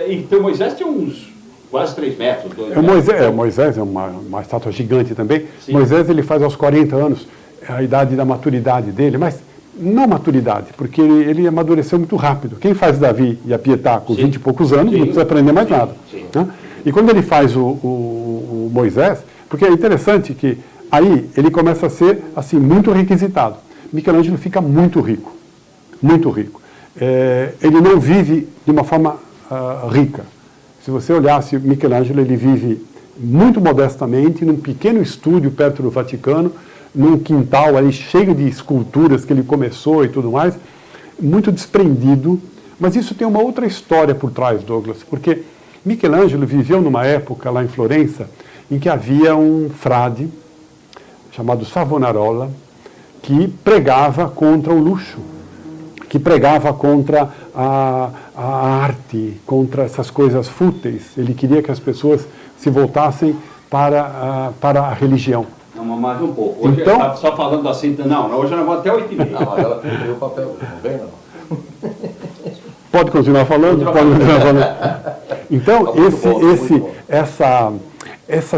Speaker 1: Então Moisés tinha uns quase 3 metros. 2
Speaker 3: metros. Moisés é uma estátua gigante também. Sim. Moisés ele faz aos 40 anos, a idade da maturidade dele, mas não maturidade, porque ele amadureceu muito rápido. Quem faz Davi e Abiatar com 20 e poucos anos, não precisa aprender mais nada. Né? E quando ele faz o Moisés, porque é interessante que aí ele começa a ser assim, muito requisitado. Michelangelo fica muito rico, muito rico. Ele não vive de uma forma rica. Se você olhasse Michelangelo, ele vive muito modestamente num pequeno estúdio perto do Vaticano, num quintal ali cheio de esculturas que ele começou e tudo mais, muito desprendido. Mas isso tem uma outra história por trás, Douglas, porque Michelangelo viveu numa época lá em Florença em que havia um frade chamado Savonarola que pregava contra o luxo, que pregava contra a arte, contra essas coisas fúteis. Ele queria que as pessoas se voltassem para a religião.
Speaker 1: Não, mais um pouco. Hoje então, está só falando assim, não, hoje nós vamos até 8h30.
Speaker 2: Não, ela cumpriu o papel, não vem não.
Speaker 3: Pode continuar falando? Pode continuar falando. Então, essa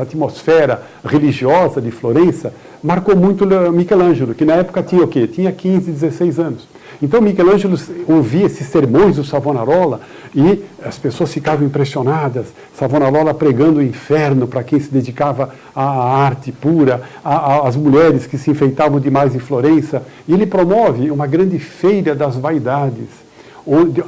Speaker 3: atmosfera religiosa de Florença marcou muito Michelangelo, que na época tinha o quê? Tinha 15, 16 anos. Então Michelangelo ouvia esses sermões do Savonarola e as pessoas ficavam impressionadas. Savonarola pregando o inferno para quem se dedicava à arte pura, às mulheres que se enfeitavam demais em Florença. E ele promove uma grande feira das vaidades,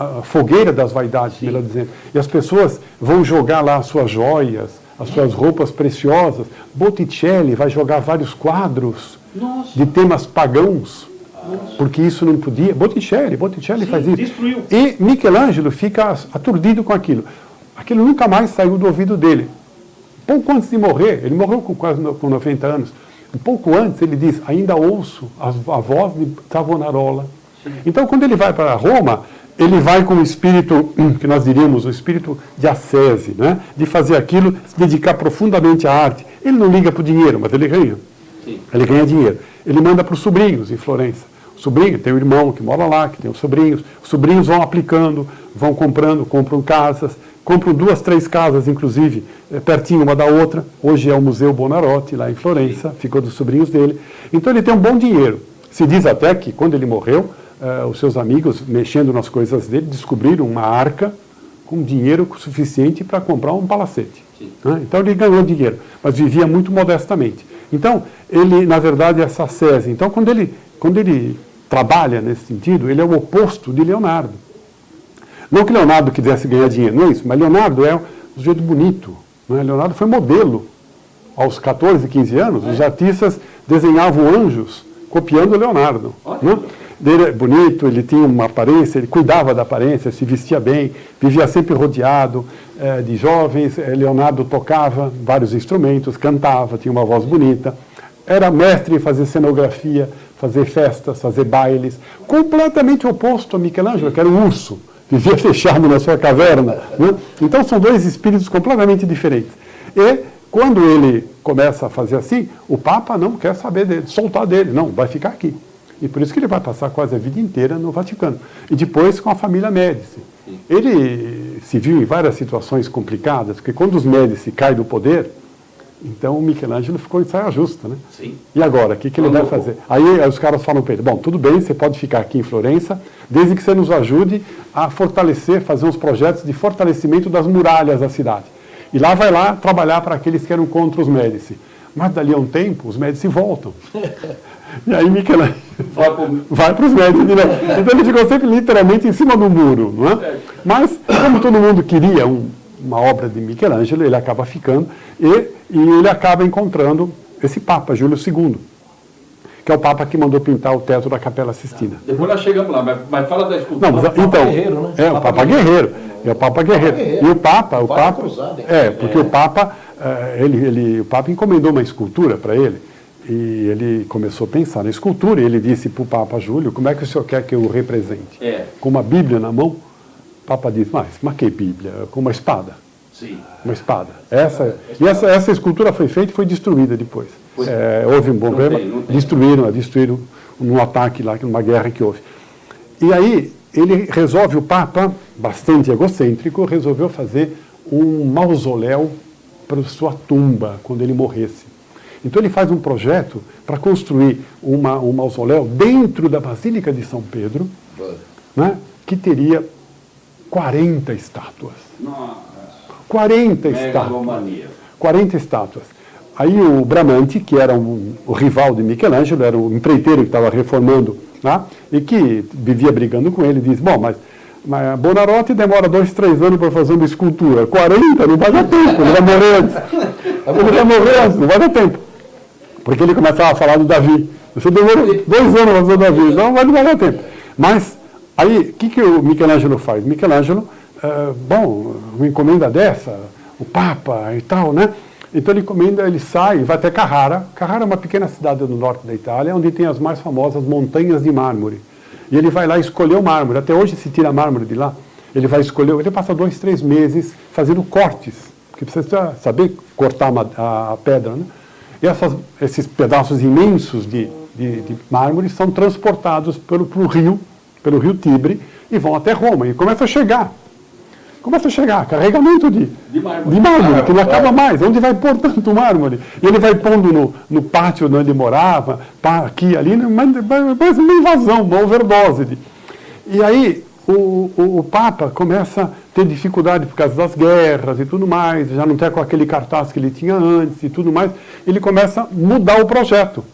Speaker 3: a fogueira das vaidades, melhor dizendo. E as pessoas vão jogar lá as suas joias, as suas roupas preciosas. Botticelli vai jogar vários quadros de temas pagãos, porque isso não podia. Botticelli faz isso.
Speaker 1: Destruiu.
Speaker 3: E Michelangelo fica aturdido com aquilo. Aquilo nunca mais saiu do ouvido dele. Pouco antes de morrer, ele morreu com 90 anos, um pouco antes ele diz, ainda ouço a voz de Savonarola. Então quando ele vai para Roma, ele vai com o espírito, que nós diríamos, o espírito de ascese, né? De fazer aquilo, se dedicar profundamente à arte. Ele não liga para o dinheiro, mas ele ganha. Sim. Ele ganha dinheiro. Ele manda para os sobrinhos em Florença. O sobrinho tem o irmão que mora lá, que tem os sobrinhos vão aplicando, vão comprando, compram casas, compram 2, 3 casas, inclusive, pertinho uma da outra. Hoje é o Museu Buonarroti, lá em Florença, ficou dos sobrinhos dele. Então ele tem um bom dinheiro. Se diz até que, quando ele morreu, os seus amigos, mexendo nas coisas dele, descobriram uma arca com dinheiro suficiente para comprar um palacete. Né? Então ele ganhou dinheiro, mas vivia muito modestamente. Então, ele, na verdade, é essa ascese. Então, quando ele trabalha nesse sentido, ele é o oposto de Leonardo. Não que Leonardo quisesse ganhar dinheiro, não é isso, mas Leonardo é um sujeito bonito. Né? Leonardo foi modelo. Aos 14, 15 anos, os artistas desenhavam anjos copiando Leonardo. Né? Ele é bonito, ele tinha uma aparência, ele cuidava da aparência, se vestia bem, vivia sempre rodeado de jovens. Leonardo tocava vários instrumentos, cantava, tinha uma voz bonita. Era mestre em fazer cenografia, fazer festas, fazer bailes. Completamente oposto a Michelangelo, que era um urso, vivia fechado na sua caverna. Né? Então são dois espíritos completamente diferentes. E quando ele começa a fazer assim, o Papa não quer saber dele, soltar dele, não, vai ficar aqui. E por isso que ele vai passar quase a vida inteira no Vaticano. E depois com a família Médici. Ele se viu em várias situações complicadas, porque quando os Médici caem do poder, então o Michelangelo ficou em saia justa, né? Sim. E agora, o que ele vai fazer? Aí os caras falam para ele, bom, tudo bem, você pode ficar aqui em Florença, desde que você nos ajude a fortalecer, fazer uns projetos de fortalecimento das muralhas da cidade. E lá vai lá trabalhar para aqueles que eram contra os Médici. Mas dali a um tempo, os Médici voltam. E aí Michelangelo vai para os Médici. Então ele ficou sempre literalmente em cima do muro. Não é? Mas, como todo mundo queria uma obra de Michelangelo, ele acaba ficando e ele acaba encontrando esse Papa, Júlio II, que é o Papa que mandou pintar o teto da Capela Sistina.
Speaker 1: Depois nós chegamos lá, mas fala da escultura.
Speaker 3: Não, mas, então, guerreiro, né? É o Papa Guerreiro. É o Papa Guerreiro. E o Papa, porque o Papa, o Papa encomendou uma escultura para ele. E ele começou a pensar na escultura, e ele disse para o Papa Júlio, como é que o senhor quer que eu o represente? Com uma Bíblia na mão? O Papa disse, mas que Bíblia? Com uma espada.
Speaker 1: Sim.
Speaker 3: Uma espada. Essa escultura foi feita e foi destruída depois. houve um problema,
Speaker 1: não tem.
Speaker 3: destruíram num ataque lá, numa guerra que houve. E aí, ele resolve, o Papa, bastante egocêntrico, resolveu fazer um mausoléu para sua tumba, quando ele morresse. Então ele faz um projeto para construir um mausoléu dentro da Basílica de São Pedro, né, que teria 40 estátuas.
Speaker 1: Nossa.
Speaker 3: 40 estátuas. 40 estátuas. Aí o Bramante, que era o rival de Michelangelo, era o empreiteiro que estava reformando lá, e que vivia brigando com ele, diz, bom, mas Buonarroti demora 2, 3 anos para fazer uma escultura. 40 não vai dar tempo, ele vai morrer antes. Ele vai morrer antes, não vai dar tempo. Porque ele começava a falar do Davi. Você demorou 2 anos para fazer o Davi, então não vai dar tempo. Mas, aí, o que o Michelangelo faz? Michelangelo, uma encomenda dessa, o Papa e tal, né? Então ele sai e vai até Carrara. Carrara é uma pequena cidade do norte da Itália, onde tem as mais famosas montanhas de mármore. E ele vai lá escolher o mármore. Até hoje se tira mármore de lá. Ele vai escolher, ele passa 2, 3 meses fazendo cortes, porque precisa saber cortar a pedra, né? E esses pedaços imensos de mármore são transportados pelo rio Tibre, e vão até Roma. E começa a chegar carregamento de mármore, que não acaba mais. Onde vai pôr tanto mármore? E ele vai pondo no pátio onde ele morava, aqui, ali, mas uma invasão, uma overdose. E aí o Papa começa a ter dificuldade por causa das guerras e tudo mais, já não tem com aquele cartaz que ele tinha antes e tudo mais. Ele começa a mudar o projeto.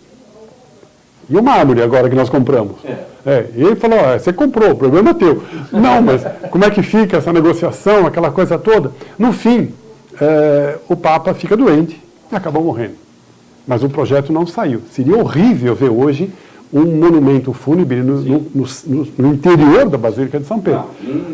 Speaker 3: E o mármore agora que nós compramos? E ele falou, você comprou, o problema é teu. Não, mas como é que fica essa negociação, aquela coisa toda? No fim, o Papa fica doente e acaba morrendo. Mas o projeto não saiu. Seria horrível ver hoje um monumento fúnebre no interior da Basílica de São Pedro.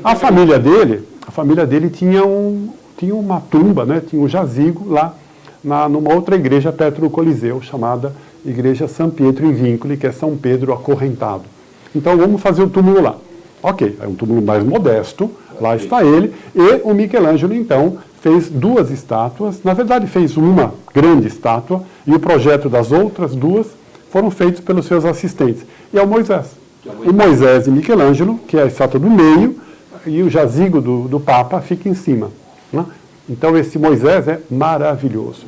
Speaker 3: A família dele tinha uma tumba, né? Tinha um jazigo lá numa outra igreja perto do Coliseu, chamada Igreja San Pietro in Vincoli, que é São Pedro acorrentado. Então vamos fazer o túmulo lá. Ok, é um túmulo mais modesto, lá está ele, e o Michelangelo então fez 2 estátuas, na verdade fez uma grande estátua, e o projeto das outras 2 foram feitos pelos seus assistentes. E é o Moisés. O Moisés de Michelangelo, que é a estátua do meio, e o jazigo do Papa fica em cima, né? Então esse Moisés é maravilhoso.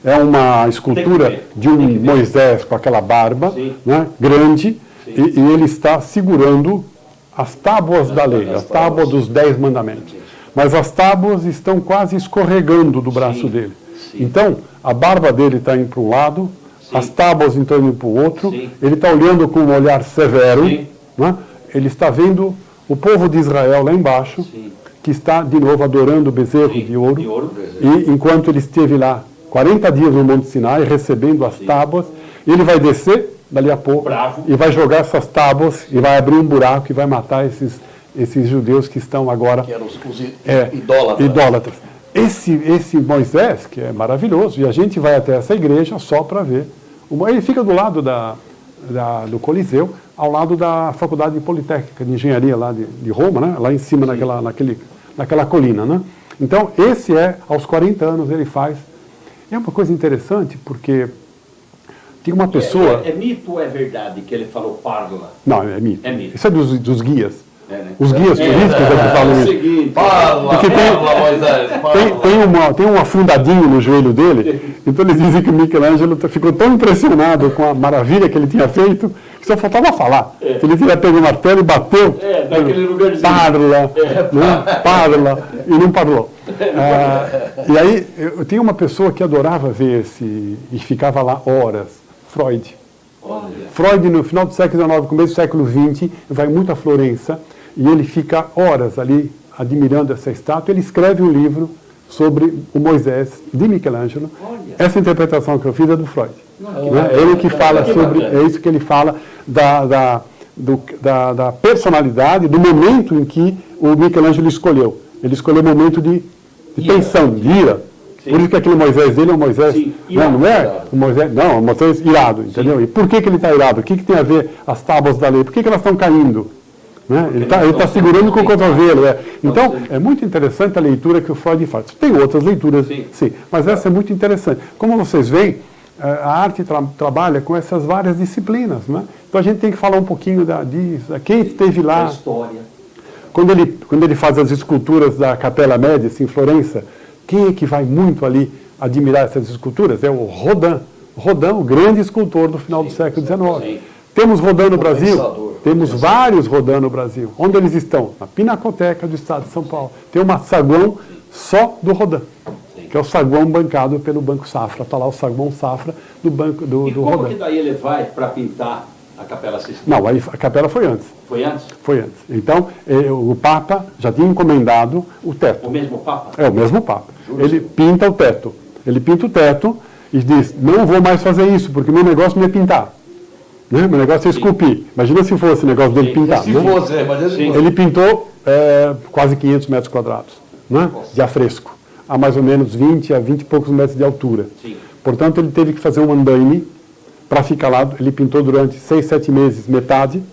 Speaker 3: É uma escultura de um Moisés com aquela barba, né, grande, e ele está segurando as tábuas da lei, as tábuas dos 10 mandamentos. Mas as tábuas estão quase escorregando do braço dele. Então, a barba dele está indo para um lado, as tábuas estão indo para o outro, ele está olhando com um olhar severo, né? Ele está vendo o povo de Israel lá embaixo, que está de novo adorando o bezerro de ouro, e enquanto ele esteve lá 40 dias no Monte Sinai, recebendo as tábuas, ele vai descer dali a pouco e vai jogar essas tábuas e vai abrir um buraco e vai matar esses judeus que estão agora...
Speaker 2: Que eram os idólatras.
Speaker 3: Esse Moisés, que é maravilhoso, e a gente vai até essa igreja só para ver. Ele fica do lado do Coliseu, ao lado da Faculdade Politécnica de Engenharia lá de Roma, né? Lá em cima naquela colina, né? Então, esse aos 40 anos ele faz. É uma coisa interessante, porque tem uma pessoa...
Speaker 1: É mito ou é verdade que ele falou parla?
Speaker 3: Não, é mito.
Speaker 1: É mito.
Speaker 3: Isso é dos guias.
Speaker 1: Né?
Speaker 3: Os guias turísticos que falam isso. Tem um afundadinho no joelho dele, então eles dizem que o Michelangelo ficou tão impressionado com a maravilha que ele tinha feito, que só faltava falar. Ele tinha pego o martelo e bateu.
Speaker 1: Naquele lugarzinho.
Speaker 3: Parla, e não parou. E aí, eu tinha uma pessoa que adorava ver e ficava lá horas, Freud. Freud, no final do século XIX, começo do século XX, vai muito a Florença, e ele fica horas ali admirando essa estátua. Ele escreve um livro sobre o Moisés de Michelangelo. Essa interpretação que eu fiz é do Freud. Né? Ele que fala sobre, é isso que ele fala da personalidade, do momento em que o Michelangelo escolheu. Ele escolheu o momento de tensão, de ira. Por isso que aquele Moisés dele é um Moisés, não é um Moisés, não, é um Moisés irado, entendeu? E por que ele está irado? O que tem a ver as tábuas da lei? Por que elas estão caindo? Né? Ele está segurando com o cotovelo. Então, é muito interessante a leitura que o Freud faz. Tem outras leituras, sim, mas essa é muito interessante. Como vocês veem, a arte trabalha com essas várias disciplinas, né? Então a gente tem que falar um pouquinho disso. Quem esteve lá...
Speaker 1: A história.
Speaker 3: Quando ele faz as esculturas da Capela Médici, em Florença, quem é que vai muito ali admirar essas esculturas? É o Rodin. Rodin, o grande escultor do final do século XIX.
Speaker 1: Sim.
Speaker 3: Temos Rodin no Brasil?
Speaker 2: Pensador.
Speaker 3: Temos vários Rodin no Brasil. Onde eles estão? Na Pinacoteca do Estado de São Paulo. Tem uma saguão só do Rodin, que é o saguão bancado pelo Banco Safra. Está lá o saguão Safra do Banco do
Speaker 1: E como
Speaker 3: Rodin.
Speaker 1: que daí ele vai para pintar a Capela Sistina?
Speaker 3: Não, aí a capela foi antes.
Speaker 1: Foi antes?
Speaker 3: Foi antes. Então, o Papa já tinha encomendado o teto.
Speaker 1: O mesmo Papa?
Speaker 3: É o mesmo Papa. Ele pinta o teto. Ele pinta o teto e diz, não vou mais fazer isso, porque meu negócio não é pintar. Né? Meu negócio é esculpir. Imagina se fosse o negócio dele pintar.
Speaker 2: Se
Speaker 3: Né?
Speaker 2: fosse, imagina se
Speaker 1: Sim.
Speaker 2: fosse.
Speaker 3: Ele pintou quase 500 metros quadrados, né? De afresco, a mais ou menos 20 a 20 e poucos metros de altura.
Speaker 1: Sim.
Speaker 3: Portanto, ele teve que fazer um andaime para ficar lá. Ele pintou durante 6, 7 meses metade,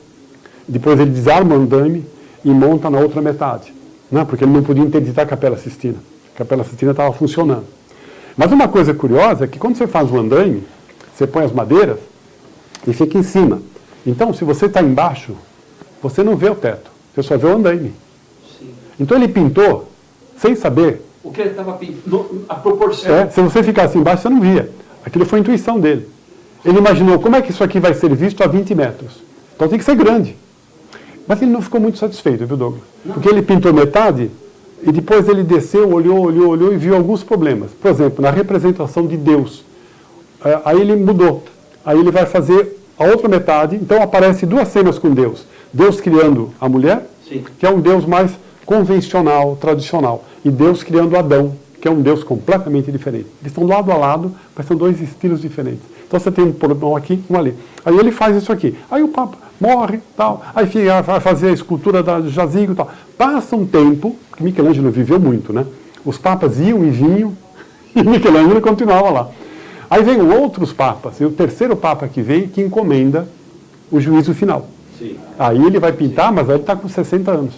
Speaker 3: depois ele desarma o andaime e monta na outra metade, né? Porque ele não podia interditar a Capela Sistina. A Capela Sistina estava funcionando. Mas uma coisa curiosa é que quando você faz o andaime, você põe as madeiras e fica em cima. Então, se você está embaixo, você não vê o teto, você só vê o andaime.
Speaker 1: Sim.
Speaker 3: Então ele pintou sem saber.
Speaker 1: O que ele estava pintando, a proporção.
Speaker 3: Se você ficasse embaixo, você não via. Aquilo foi a intuição dele. Ele imaginou como é que isso aqui vai ser visto a 20 metros. Então tem que ser grande. Mas ele não ficou muito satisfeito, viu, Douglas? Porque ele pintou metade e depois ele desceu, olhou e viu alguns problemas. Por exemplo, na representação de Deus. Aí ele mudou. Aí ele vai fazer a outra metade. Então aparece duas cenas com Deus. Deus criando a mulher,
Speaker 1: Sim.
Speaker 3: que é um Deus mais convencional, tradicional. E Deus criando Adão, que é um Deus completamente diferente. Eles estão lado a lado, mas são dois estilos diferentes. Então você tem um problema aqui, um ali. Aí ele faz isso aqui. Aí o Papa morre, tal. Aí vai fazer a escultura da jazigo e tal. Passa um tempo, que Michelangelo viveu muito, né? Os papas iam e vinham, e Michelangelo continuava lá. Aí vem outros papas, e o terceiro papa que vem, que encomenda o juízo final.
Speaker 1: Sim.
Speaker 3: Aí ele vai pintar, mas aí ele está com 60 anos.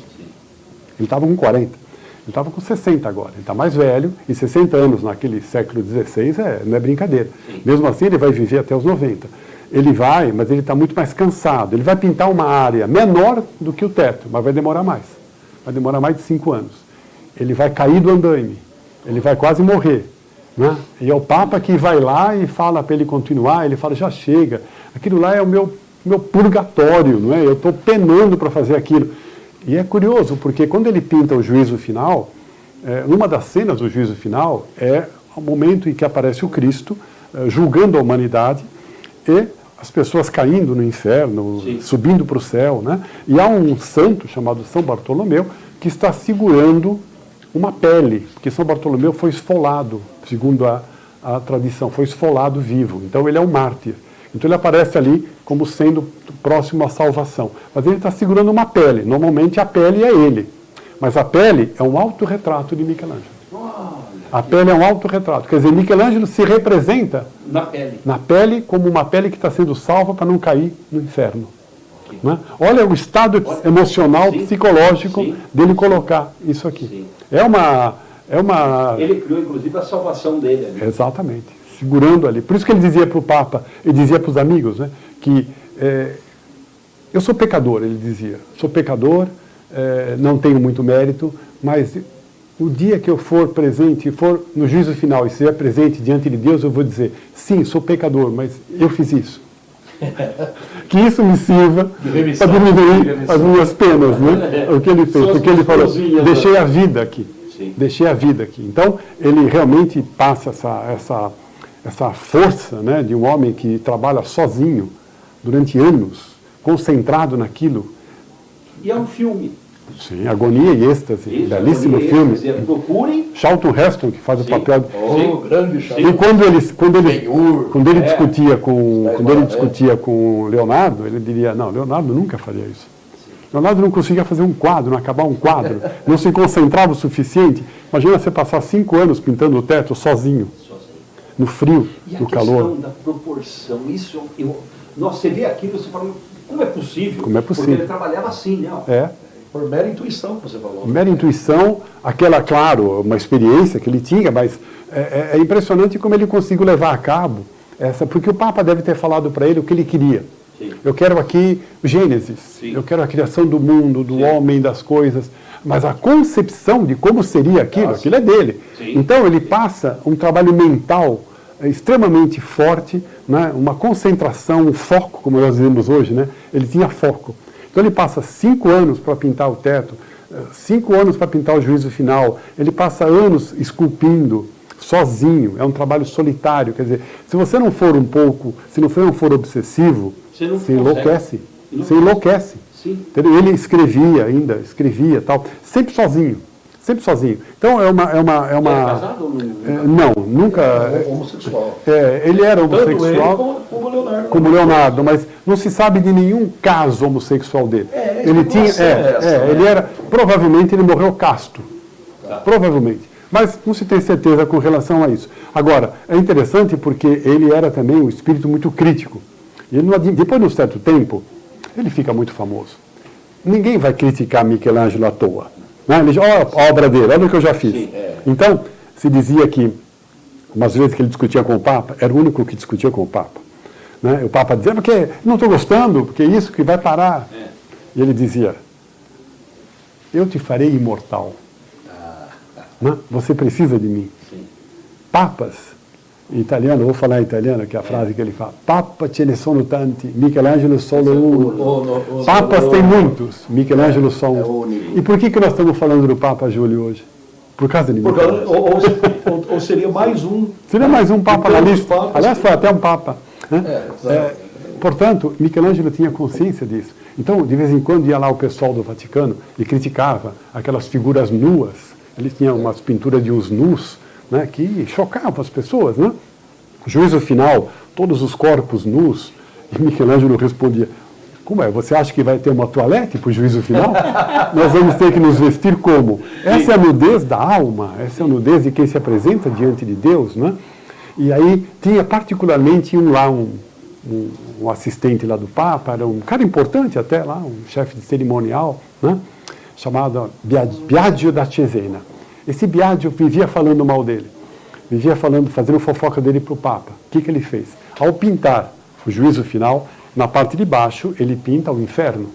Speaker 3: Ele estava com 40. Ele estava com 60 agora. Ele está mais velho, e 60 anos naquele século XVI não é brincadeira.
Speaker 1: Sim.
Speaker 3: Mesmo assim, ele vai viver até os 90. Ele vai, mas ele está muito mais cansado. Ele vai pintar uma área menor do que o teto, mas vai demorar mais. Vai demorar mais de 5 anos. Ele vai cair do andaime. Ele vai quase morrer. Né? E é o Papa que vai lá e fala para ele continuar. Ele fala, já chega. Aquilo lá é o meu purgatório, não é? Eu estou penando para fazer aquilo. E é curioso, porque quando ele pinta o juízo final, numa das cenas do juízo final é o momento em que aparece o Cristo julgando a humanidade e as pessoas caindo no inferno,
Speaker 1: Sim.
Speaker 3: subindo para o céu, né? E há um santo chamado São Bartolomeu que está segurando uma pele, porque São Bartolomeu foi esfolado, segundo a tradição, foi esfolado vivo. Então ele é um mártir. Então ele aparece ali como sendo próximo à salvação. Mas ele está segurando uma pele. Normalmente a pele é ele. Mas a pele é um autorretrato de Michelangelo. A pele é um autorretrato. Quer dizer, Michelangelo se representa
Speaker 1: na pele
Speaker 3: como uma pele que está sendo salva para não cair no inferno. Né? Olha o estado emocional,
Speaker 1: sim,
Speaker 3: psicológico
Speaker 1: sim,
Speaker 3: dele colocar isso aqui.
Speaker 1: Sim.
Speaker 3: É uma...
Speaker 1: Ele criou, inclusive, a salvação dele ali.
Speaker 3: Exatamente. Segurando ali. Por isso que ele dizia para o Papa, ele dizia para os amigos, né, que eu sou pecador, ele dizia. Sou pecador, não tenho muito mérito, mas o dia que eu for presente, for no juízo final e estiver presente diante de Deus, eu vou dizer, sim, sou pecador, mas eu fiz isso. Que isso me sirva para diminuir as minhas penas, né? O que ele fez, porque ele falou, deixei a vida aqui.
Speaker 1: Sim.
Speaker 3: Deixei a vida aqui. Então, ele realmente passa essa força, né, de um homem que trabalha sozinho durante anos, concentrado naquilo.
Speaker 1: E é um filme.
Speaker 3: Sim, Agonia e Êxtase,
Speaker 1: Isso,
Speaker 3: belíssimo
Speaker 1: Agonia e
Speaker 3: filme.
Speaker 1: Êxtase. Procurem.
Speaker 3: Charlton Heston, que faz o papel...
Speaker 2: Grande Charlton.
Speaker 3: E quando ele discutia com Leonardo, ele diria, não, Leonardo nunca faria isso. Leonardo não conseguia fazer um quadro, não acabar um quadro, não se concentrava o suficiente. Imagina você passar 5 anos pintando o teto sozinho, no frio, no calor.
Speaker 1: E a questão da proporção, isso, você vê aquilo, você fala, como é possível?
Speaker 3: Como é possível?
Speaker 1: Porque ele trabalhava assim, né?
Speaker 2: Por mera intuição, que você falou.
Speaker 3: Mera intuição, aquela, claro, uma experiência que ele tinha, mas é impressionante como ele conseguiu levar a cabo porque o Papa deve ter falado para ele o que ele queria.
Speaker 1: Sim.
Speaker 3: Eu quero aqui Gênesis,
Speaker 1: Sim.
Speaker 3: eu quero a criação do mundo, do homem, das coisas, mas a concepção de como seria aquilo, aquilo é dele.
Speaker 1: Sim.
Speaker 3: Então ele passa um trabalho mental extremamente forte, né? Uma concentração, um foco, como nós dizemos hoje, né? Ele tinha foco. Então ele passa 5 anos para pintar o teto, 5 anos para pintar o juízo final, ele passa anos esculpindo, sozinho, é um trabalho solitário, quer dizer, se você não for um pouco, se não for obsessivo, você enlouquece, você enlouquece.
Speaker 1: Sim.
Speaker 3: Ele escrevia tal, sempre sozinho. Então é uma
Speaker 1: Ele era casado ou não?
Speaker 3: não, nunca.
Speaker 2: Homossexual.
Speaker 3: Ele era
Speaker 2: Tanto ele
Speaker 3: homossexual
Speaker 2: como o Leonardo.
Speaker 3: como Leonardo, mas não se sabe de nenhum caso homossexual dele. Ele tinha, ele era, provavelmente ele morreu casto, provavelmente. Mas não se tem certeza com relação a isso. Agora, é interessante porque ele era também um espírito muito crítico. E ele depois de um certo tempo, ele fica muito famoso. Ninguém vai criticar Michelangelo à toa. Né? Ele diz, olha a obra dele, olha o que eu já fiz.
Speaker 1: Sim,
Speaker 3: Então, se dizia que, umas vezes que ele discutia com o Papa, era o único que discutia com o Papa. Né? O Papa dizia, porque não estou gostando, porque é isso que vai parar. E ele dizia, eu te farei imortal. Né? Você precisa de mim.
Speaker 1: Sim.
Speaker 3: Papas, em italiano, vou falar em italiano, que é a frase que ele fala, Papa ce ne sono tanti, Michelangelo solo uno. Papas tem muitos, Michelangelo só um. E por que nós estamos falando do Papa Júlio hoje? Por causa de Michelangelo.
Speaker 2: Ou seria mais um.
Speaker 3: Seria mais um Papa na lista.
Speaker 2: Papas.
Speaker 3: Aliás, foi até um Papa. Né? Portanto, Michelangelo tinha consciência disso. Então, de vez em quando ia lá o pessoal do Vaticano e criticava aquelas figuras nuas. Ele tinha umas pinturas de uns nus, né, que chocavam as pessoas. Né? Juízo final, todos os corpos nus. E Michelangelo respondia, como é? Você acha que vai ter uma toalete para o juízo final? Nós vamos ter que nos vestir como? Essa é a nudez da alma, essa é a nudez de quem se apresenta diante de Deus. Né? E aí tinha particularmente um assistente lá do Papa, era um cara importante até lá, um chefe de cerimonial, né? Chamado Biagio da Cesena. Esse Biagio vivia falando mal dele, vivia fazendo fofoca dele para o Papa. O que ele fez? Ao pintar o juízo final, na parte de baixo, ele pinta o inferno.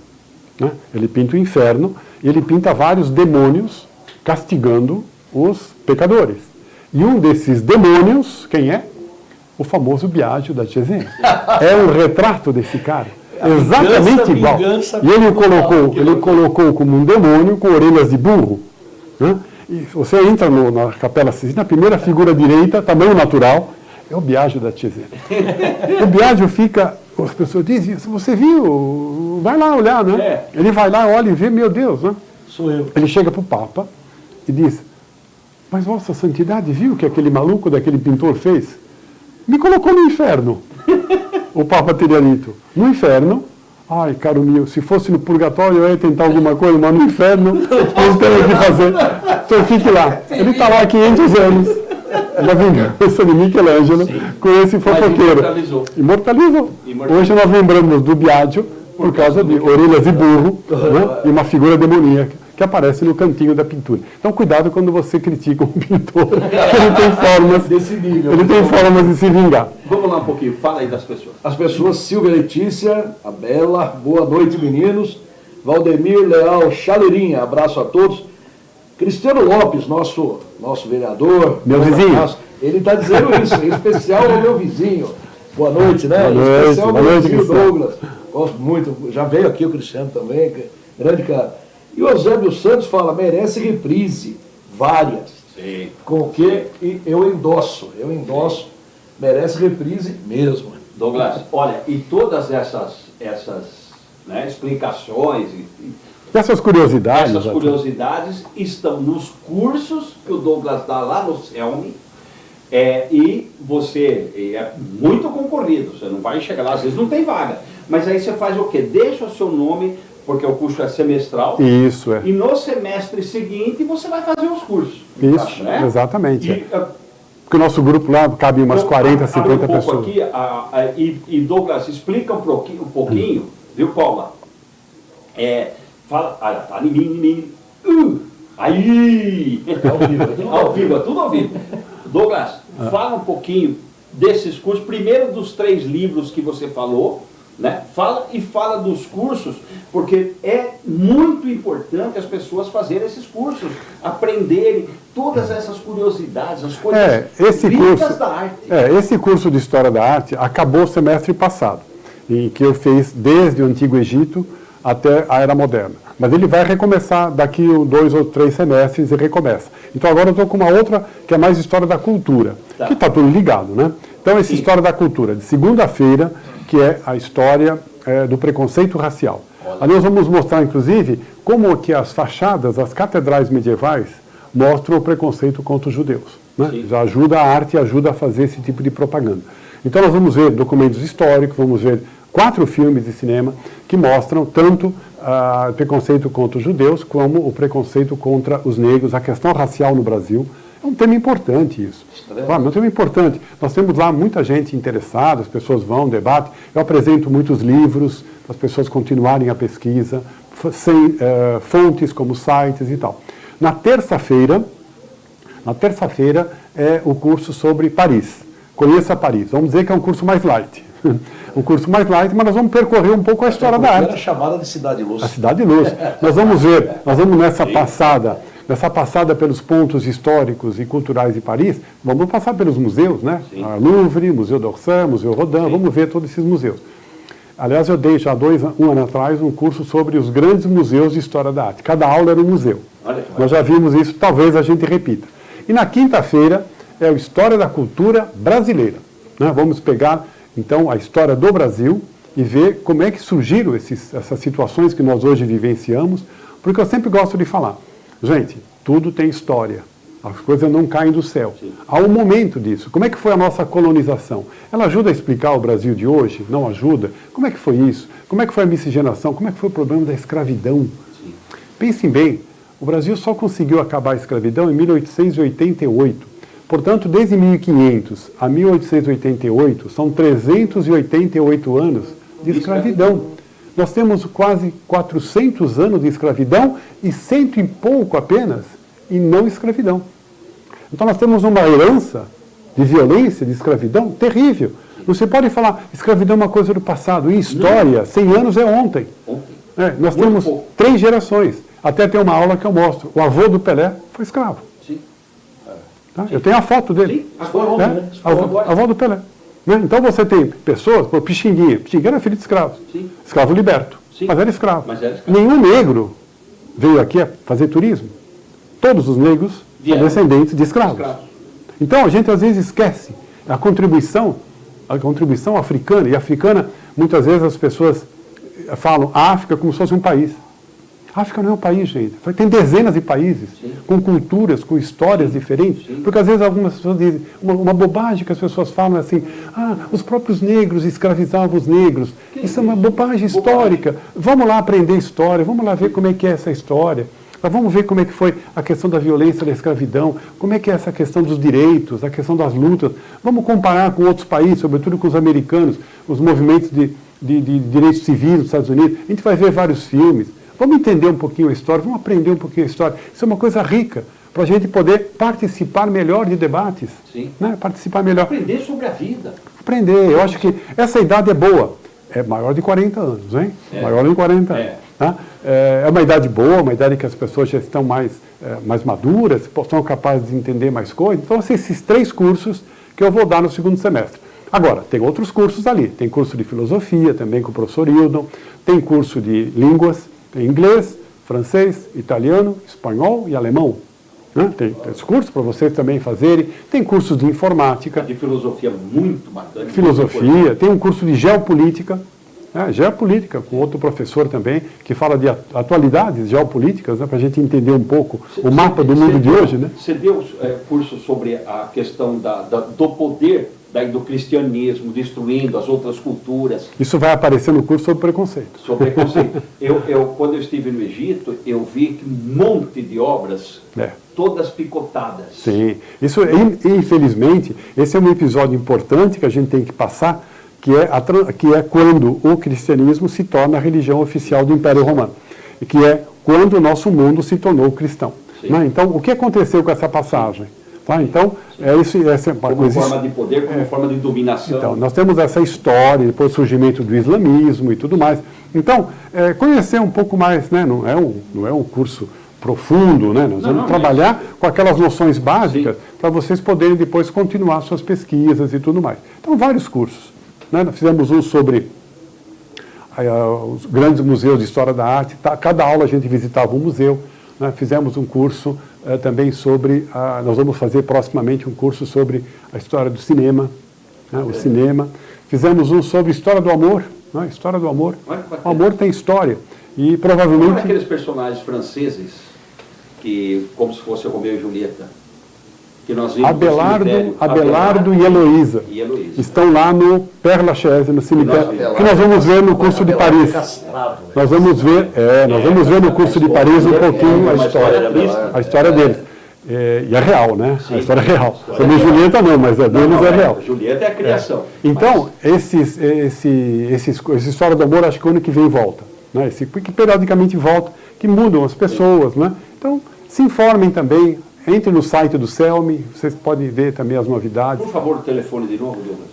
Speaker 3: Né? Ele pinta o inferno e ele pinta vários demônios castigando os pecadores. E um desses demônios, quem é? O famoso Biagio da Cesena. É um retrato desse cara. Exatamente igual. E ele colocou como um demônio com orelhas de burro. Né? E você entra na Capela Sistina, a primeira figura direita, tamanho natural, é o Biagio da Cesena. O Biagio fica, as pessoas dizem, você viu? Vai lá olhar, né? Ele vai lá, olha e vê, meu Deus, né?
Speaker 2: Sou eu.
Speaker 3: Ele chega para o Papa e diz, mas Vossa Santidade viu o que aquele maluco daquele pintor fez? Me colocou no inferno. O Papa teria dito, no inferno, ai, caro meu, se fosse no purgatório eu ia tentar alguma coisa, mas no inferno não tem o que fazer. O senhor fique lá. Ele está lá há 500 anos. Na vingança de Michelangelo com esse fofoqueiro. Imortalizou. Hoje nós lembramos do Biagio por causa de orelhas de burro, né, e uma figura demoníaca que aparece no cantinho da pintura. Então, cuidado quando você critica um pintor, que ele tem formas
Speaker 2: desse nível.
Speaker 3: Ele tem formas de se vingar.
Speaker 1: Vamos lá um pouquinho, fala aí das pessoas.
Speaker 2: As pessoas, Silvia Letícia, a Bela, boa noite, meninos. Valdemir Leal Chaleirinha, abraço a todos. Cristiano Lopes, nosso vereador.
Speaker 3: Meu vizinho.
Speaker 2: Ele está dizendo isso, em especial ao meu vizinho. Boa noite, né?
Speaker 3: Boa noite,
Speaker 2: em especial ao meu vizinho
Speaker 3: Cristiano.
Speaker 2: Douglas. Gosto muito, já veio aqui o Cristiano também, grande cara. E o Eusébio Santos fala, merece reprise, várias.
Speaker 1: Sim.
Speaker 2: Com o que eu endosso, merece reprise mesmo.
Speaker 1: Douglas, olha, e todas essas né, explicações,
Speaker 3: Essas curiosidades.
Speaker 1: essas curiosidades estão nos cursos que o Douglas dá lá no CELMI, e você é muito concorrido, você não vai chegar lá, às vezes não tem vaga, mas aí você faz o quê? Deixa o seu nome, porque o curso é semestral,
Speaker 3: Isso, é.
Speaker 1: e no semestre seguinte você vai fazer os cursos.
Speaker 3: Isso,
Speaker 1: né?
Speaker 3: exatamente.
Speaker 1: E,
Speaker 3: Porque o nosso grupo lá cabe umas
Speaker 1: então,
Speaker 3: 40, 50
Speaker 1: um pouco
Speaker 3: pessoas.
Speaker 1: aqui, e Douglas, explica um pouquinho, viu, Paula? Fala, tá em mim. Aí! Ao vivo, é tudo ao vivo. Douglas, fala um pouquinho desses cursos, primeiro dos 3 livros que você falou, né? Fala dos cursos, porque é muito importante as pessoas fazerem esses cursos, aprenderem todas essas curiosidades, as coisas ricas da arte.
Speaker 3: Esse curso de História da Arte acabou o semestre passado, em que eu fiz desde o Antigo Egito até a Era Moderna. Mas ele vai recomeçar daqui 2 ou 3 semestres e recomeça. Então agora eu estou com uma outra que é mais História da Cultura, que está tudo ligado, né? Então essa História da Cultura, de segunda-feira, que é a história do preconceito racial. Ali nós vamos mostrar, inclusive, como que as fachadas, as catedrais medievais, mostram o preconceito contra os judeus. Né? Já ajuda a arte e ajuda a fazer esse tipo de propaganda. Então nós vamos ver documentos históricos, vamos ver 4 filmes de cinema que mostram tanto o preconceito contra os judeus como o preconceito contra os negros, a questão racial no Brasil. É um tema importante isso. É um tema importante. Nós temos lá muita gente interessada, as pessoas vão, debatem. Eu apresento muitos livros para as pessoas continuarem a pesquisa, sem fontes como sites e tal. Na terça-feira é o curso sobre Paris. Conheça Paris. Vamos dizer que é um curso mais light. Um curso mais light, mas nós vamos percorrer um pouco a história da arte.
Speaker 2: Era chamada de Cidade Luz.
Speaker 3: A Cidade Luz. Nós vamos nessa passada pelos pontos históricos e culturais de Paris, vamos passar pelos museus, né? A Louvre, Museu d'Orsay, Museu Rodin, vamos ver todos esses museus. Aliás, eu dei já um ano atrás um curso sobre os grandes museus de história da arte. Cada aula era um museu. Nós já vimos isso, talvez a gente repita. E na quinta-feira é a História da Cultura Brasileira. Né? Vamos pegar, então, a história do Brasil e ver como é que surgiram essas situações que nós hoje vivenciamos, porque eu sempre gosto de falar. Gente, tudo tem história. As coisas não caem do céu. Há um momento disso. Como é que foi a nossa colonização? Ela ajuda a explicar o Brasil de hoje? Não ajuda? Como é que foi isso? Como é que foi a miscigenação? Como é que foi o problema da escravidão? Pensem bem, o Brasil só conseguiu acabar a escravidão em 1888. Portanto, desde 1500 a 1888, são 388 anos de escravidão. Nós temos quase 400 anos de escravidão e 100 e pouco apenas em não escravidão. Então nós temos uma herança de violência, de escravidão terrível. Você pode falar, escravidão é uma coisa do passado. Em história, 100 anos é ontem. Nós temos 3 gerações. Até tem uma aula que eu mostro. O avô do Pelé foi escravo. Tá? Eu tenho a foto dele. A avó do Pelé. Né? Então você tem pessoas, por Pixinguinha. Pixinguinha era filho de escravos. Escravo liberto. Mas era escravo. Nenhum negro veio aqui a fazer turismo. Todos os negros são descendentes de escravos. Então a gente às vezes esquece a contribuição africana. E africana, muitas vezes as pessoas falam a África como se fosse um país. A África não é um país, gente. Tem dezenas de países, com culturas, com histórias diferentes. Porque às vezes algumas pessoas dizem, uma bobagem que as pessoas falam é assim, os próprios negros escravizavam os negros. Isso é uma bobagem histórica. Vamos lá aprender história, vamos lá ver como é que é essa história. Vamos ver como é que foi a questão da violência da escravidão, como é que é essa questão dos direitos, a questão das lutas. Vamos comparar com outros países, sobretudo com os americanos, os movimentos de direitos civis dos Estados Unidos. A gente vai ver vários filmes. Vamos entender um pouquinho a história, vamos aprender um pouquinho a história. Isso é uma coisa rica, para a gente poder participar melhor de debates. Né? Participar melhor.
Speaker 1: Aprender sobre a vida.
Speaker 3: Aprender. Eu acho que essa idade é boa. É maior de 40 anos, hein? Maior de 40 anos. Tá? É uma idade boa, uma idade que as pessoas já estão mais maduras, são capazes de entender mais coisas. Então, esses 3 cursos que eu vou dar no segundo semestre. Agora, tem outros cursos ali. Tem curso de filosofia, também com o professor Hildon. Tem curso de línguas, tem inglês, francês, italiano, espanhol e alemão. Né? Tem esse curso para vocês também fazerem. Tem cursos de informática.
Speaker 1: De filosofia muito bacana.
Speaker 3: Filosofia. Tem um curso de geopolítica. Geopolítica, com outro professor também, que fala de atualidades geopolíticas, né, para a gente entender um pouco o mapa do mundo de hoje. Né?
Speaker 1: Você deu curso sobre a questão do poder do cristianismo, destruindo as outras culturas.
Speaker 3: Isso vai aparecer no curso sobre preconceito.
Speaker 1: Sobre preconceito. Quando eu estive no Egito, eu vi um monte de obras, todas picotadas.
Speaker 3: Sim. Isso, infelizmente, esse é um episódio importante que a gente tem que passar, que é quando o cristianismo se torna a religião oficial do Império Romano, que é quando o nosso mundo se tornou cristão. Né? Então, o que aconteceu com essa passagem? Tá? Então, essa é uma
Speaker 1: como
Speaker 3: coisa...
Speaker 1: forma de poder, como forma de dominação.
Speaker 3: Então, nós temos essa história, depois o surgimento do islamismo e tudo mais. Então, conhecer um pouco mais, né? Não é um curso profundo, né? Nós vamos trabalhar com aquelas noções básicas para vocês poderem depois continuar suas pesquisas e tudo mais. Então, vários cursos. Né? Nós fizemos um sobre os grandes museus de história da arte. Cada aula a gente visitava um museu. Né? Fizemos um curso também sobre... nós vamos fazer proximamente um curso sobre a história do cinema. Né? O cinema. Fizemos um sobre história do amor. Né? História do amor. O amor tem história. E provavelmente...
Speaker 1: Como aqueles personagens franceses, que, como se fosse Romeu e Julieta, que nós vimos
Speaker 3: Abelardo e Heloísa. Estão lá no Père Lachaise, no cemitério, que nós vamos ver no curso de Paris. Nós vamos ver no curso de Paris um pouquinho a história deles. E é real, né? A história é real. Romeu e Julieta não, mas a deles é real.
Speaker 1: Julieta é a criação.
Speaker 3: Então, essa história do amor, acho que o ano que vem volta. Né? Que periodicamente volta, que mudam as pessoas. Né? Então, se informem também. Entre no site do CELMI, vocês podem ver também as novidades.
Speaker 1: Por favor, o telefone de novo, Douglas.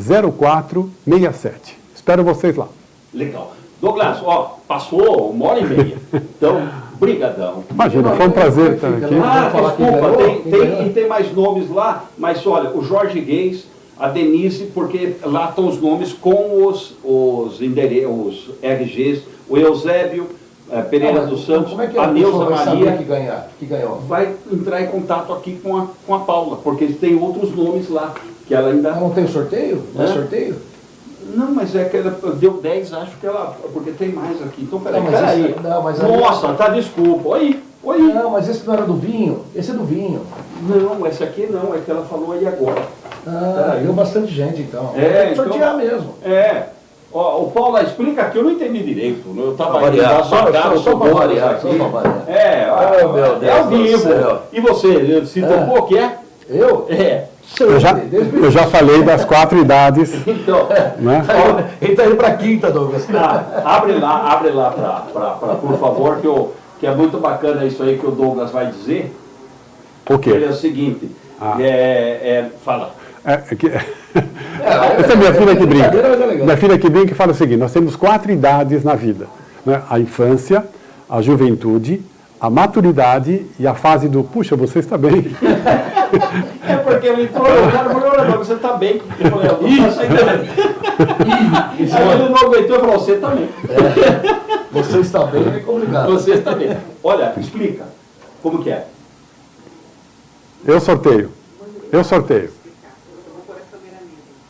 Speaker 3: 4523-0467. Espero vocês lá.
Speaker 1: Legal. Douglas, passou 1h30. Então, brigadão.
Speaker 3: Imagina, foi um prazer estar aqui.
Speaker 1: Desculpa, tem mais nomes lá, mas olha, o Jorge Gueis, a Denise, porque lá estão os nomes com os endereços, os RGs, o Eusébio, Pereira dos Santos,
Speaker 2: como é que
Speaker 1: a Neuza Maria
Speaker 2: que ganhou?
Speaker 1: vai entrar em contato aqui com a Paula, porque eles têm outros nomes lá, que ela ainda...
Speaker 2: Não tem sorteio? Não é sorteio?
Speaker 1: Não, mas é que ela deu 10, acho que ela... Porque tem mais aqui. Então, peraí. Nossa, desculpa. Oi.
Speaker 2: Não, mas esse não era do vinho? Esse é do vinho.
Speaker 1: Não, esse aqui não, é que ela falou aí agora.
Speaker 2: Deu bastante gente, então.
Speaker 1: Tem
Speaker 2: que sortear mesmo.
Speaker 1: O Paulo, explica aqui, eu não entendi direito. Eu estava
Speaker 2: só para variar.
Speaker 1: É ao vivo. E você, se tocou o que é?
Speaker 2: Eu?
Speaker 3: Eu já falei das 4 idades.
Speaker 1: Então,
Speaker 3: né?
Speaker 2: Ele está indo para a quinta, Douglas.
Speaker 1: Abre lá, por favor, que é muito bacana isso aí que o Douglas vai dizer.
Speaker 3: O quê?
Speaker 1: Ele é o seguinte, fala.
Speaker 3: Essa é minha filha que brinca. Minha filha que brinca e fala o seguinte: nós temos 4 idades na vida, né? A infância, a juventude, a maturidade e a fase do puxa, você está bem.
Speaker 1: É porque ele entrou, o cara falou, olha, você está bem. Eu falei, eu não sei bem. Aí ele não aguentou e falou, você também.
Speaker 2: Você está bem, é complicado.
Speaker 1: Você está bem. Olha, explica. Como que é?
Speaker 3: Eu sorteio.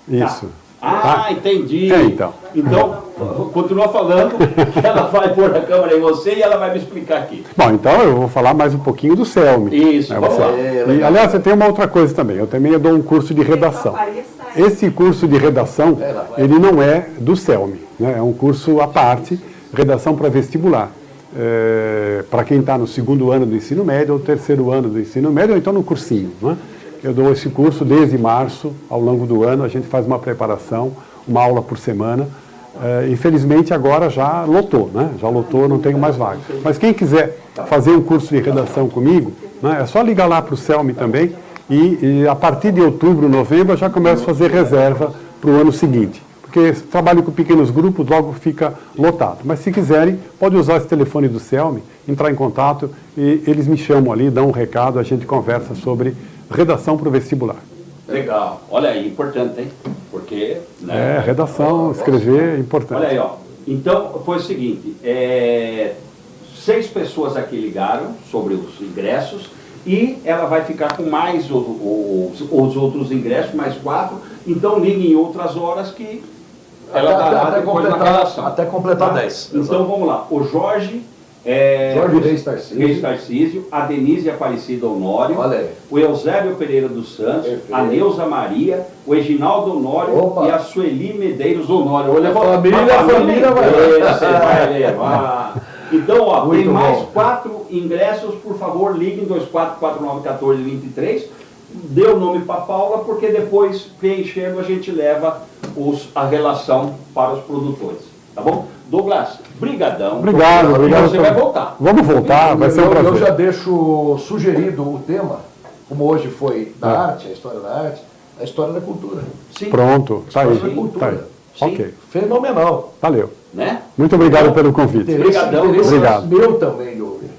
Speaker 3: Isso.
Speaker 1: Entendi.
Speaker 3: Então,
Speaker 1: continua falando, que ela vai pôr a câmera em você e ela vai me explicar aqui.
Speaker 3: Bom, então eu vou falar mais um pouquinho do CELMI.
Speaker 1: Isso, vamos lá.
Speaker 3: E, aliás, tem uma outra coisa também. Eu também dou um curso de redação. Esse curso de redação, ele não é do CELMI. Né? É um curso à parte, redação para vestibular. Para quem está no 2º ano do ensino médio ou 3º ano do ensino médio, ou então no cursinho. Né? Eu dou esse curso desde março, ao longo do ano, a gente faz uma preparação, uma aula por semana. Infelizmente agora já lotou, né? Já lotou, não tenho mais vaga. Mas quem quiser fazer um curso de redação comigo, né, é só ligar lá para o CELMI também e a partir de outubro, novembro, eu já começo a fazer reserva para o ano seguinte. Porque trabalho com pequenos grupos, logo fica lotado. Mas se quiserem, pode usar esse telefone do CELMI, entrar em contato e eles me chamam ali, dão um recado, a gente conversa sobre redação para o vestibular.
Speaker 1: Legal. Olha aí, importante, hein? Porque... Né,
Speaker 3: redação, escrever é importante.
Speaker 1: Olha aí, ó. Então, foi o seguinte, 6 pessoas aqui ligaram sobre os ingressos e ela vai ficar com mais os outros ingressos, mais 4. Então, ligue em outras horas que ela dará depois da relação.
Speaker 2: Até completar 10.
Speaker 1: Então, vamos lá. O Jorge Reis Tarcísio, a Denise Aparecida Honório, o Eusébio Pereira dos Santos, a Neuza Maria, o Eginaldo Honório e a Sueli Medeiros Honório. Olha, a família vai levar. Então, tem mais 4 ingressos, por favor, ligue em 24491423. Dê o nome para a Paula, porque depois, preenchendo, a gente leva a relação para os produtores. Tá bom? Douglas, brigadão.
Speaker 3: Obrigado.
Speaker 1: Você vai voltar.
Speaker 3: Vamos voltar, vai ser um prazer.
Speaker 2: Eu já deixo sugerido o tema, como hoje foi da arte, a história da arte, a história da cultura.
Speaker 1: Sim.
Speaker 3: Pronto, tá aí.
Speaker 2: História da cultura.
Speaker 3: Tá aí.
Speaker 1: Sim.
Speaker 3: Ok,
Speaker 2: Fenomenal.
Speaker 3: valeu.
Speaker 1: Né?
Speaker 3: Muito obrigado pelo convite.
Speaker 1: Obrigadão.
Speaker 2: Interesse
Speaker 3: Obrigado.
Speaker 2: meu também de ouvir.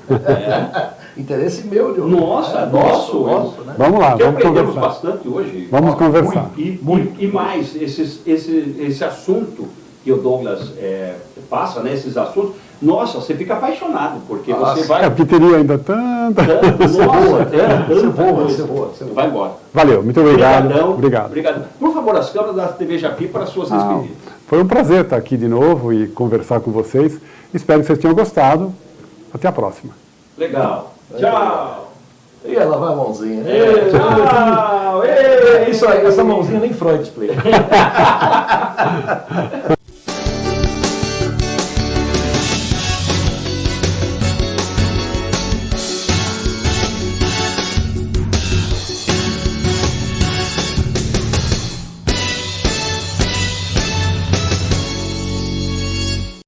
Speaker 2: Interesse meu de ouvir.
Speaker 1: Nossa,
Speaker 2: nosso,
Speaker 1: nosso.
Speaker 2: né?
Speaker 3: Vamos lá,
Speaker 1: Porque
Speaker 3: vamos
Speaker 1: aprendemos
Speaker 3: conversar.
Speaker 1: bastante hoje.
Speaker 3: Vamos conversar.
Speaker 1: E mais, esse assunto que o Douglas passa, né, esses assuntos, nossa, você fica apaixonado, porque você vai...
Speaker 3: É, porque teria ainda tanta...
Speaker 1: Você
Speaker 2: voa.
Speaker 1: vai embora.
Speaker 3: Valeu, muito obrigado.
Speaker 1: Obrigadão.
Speaker 3: Obrigado.
Speaker 1: Obrigado. Por favor, as câmeras da TV Japi para as suas despedidas.
Speaker 3: Foi um prazer estar aqui de novo e conversar com vocês. Espero que vocês tenham gostado. Até a próxima.
Speaker 1: Legal. Tchau.
Speaker 2: E ela vai a mãozinha.
Speaker 1: Tchau.
Speaker 2: Isso aí, essa mãozinha nem Freud explica.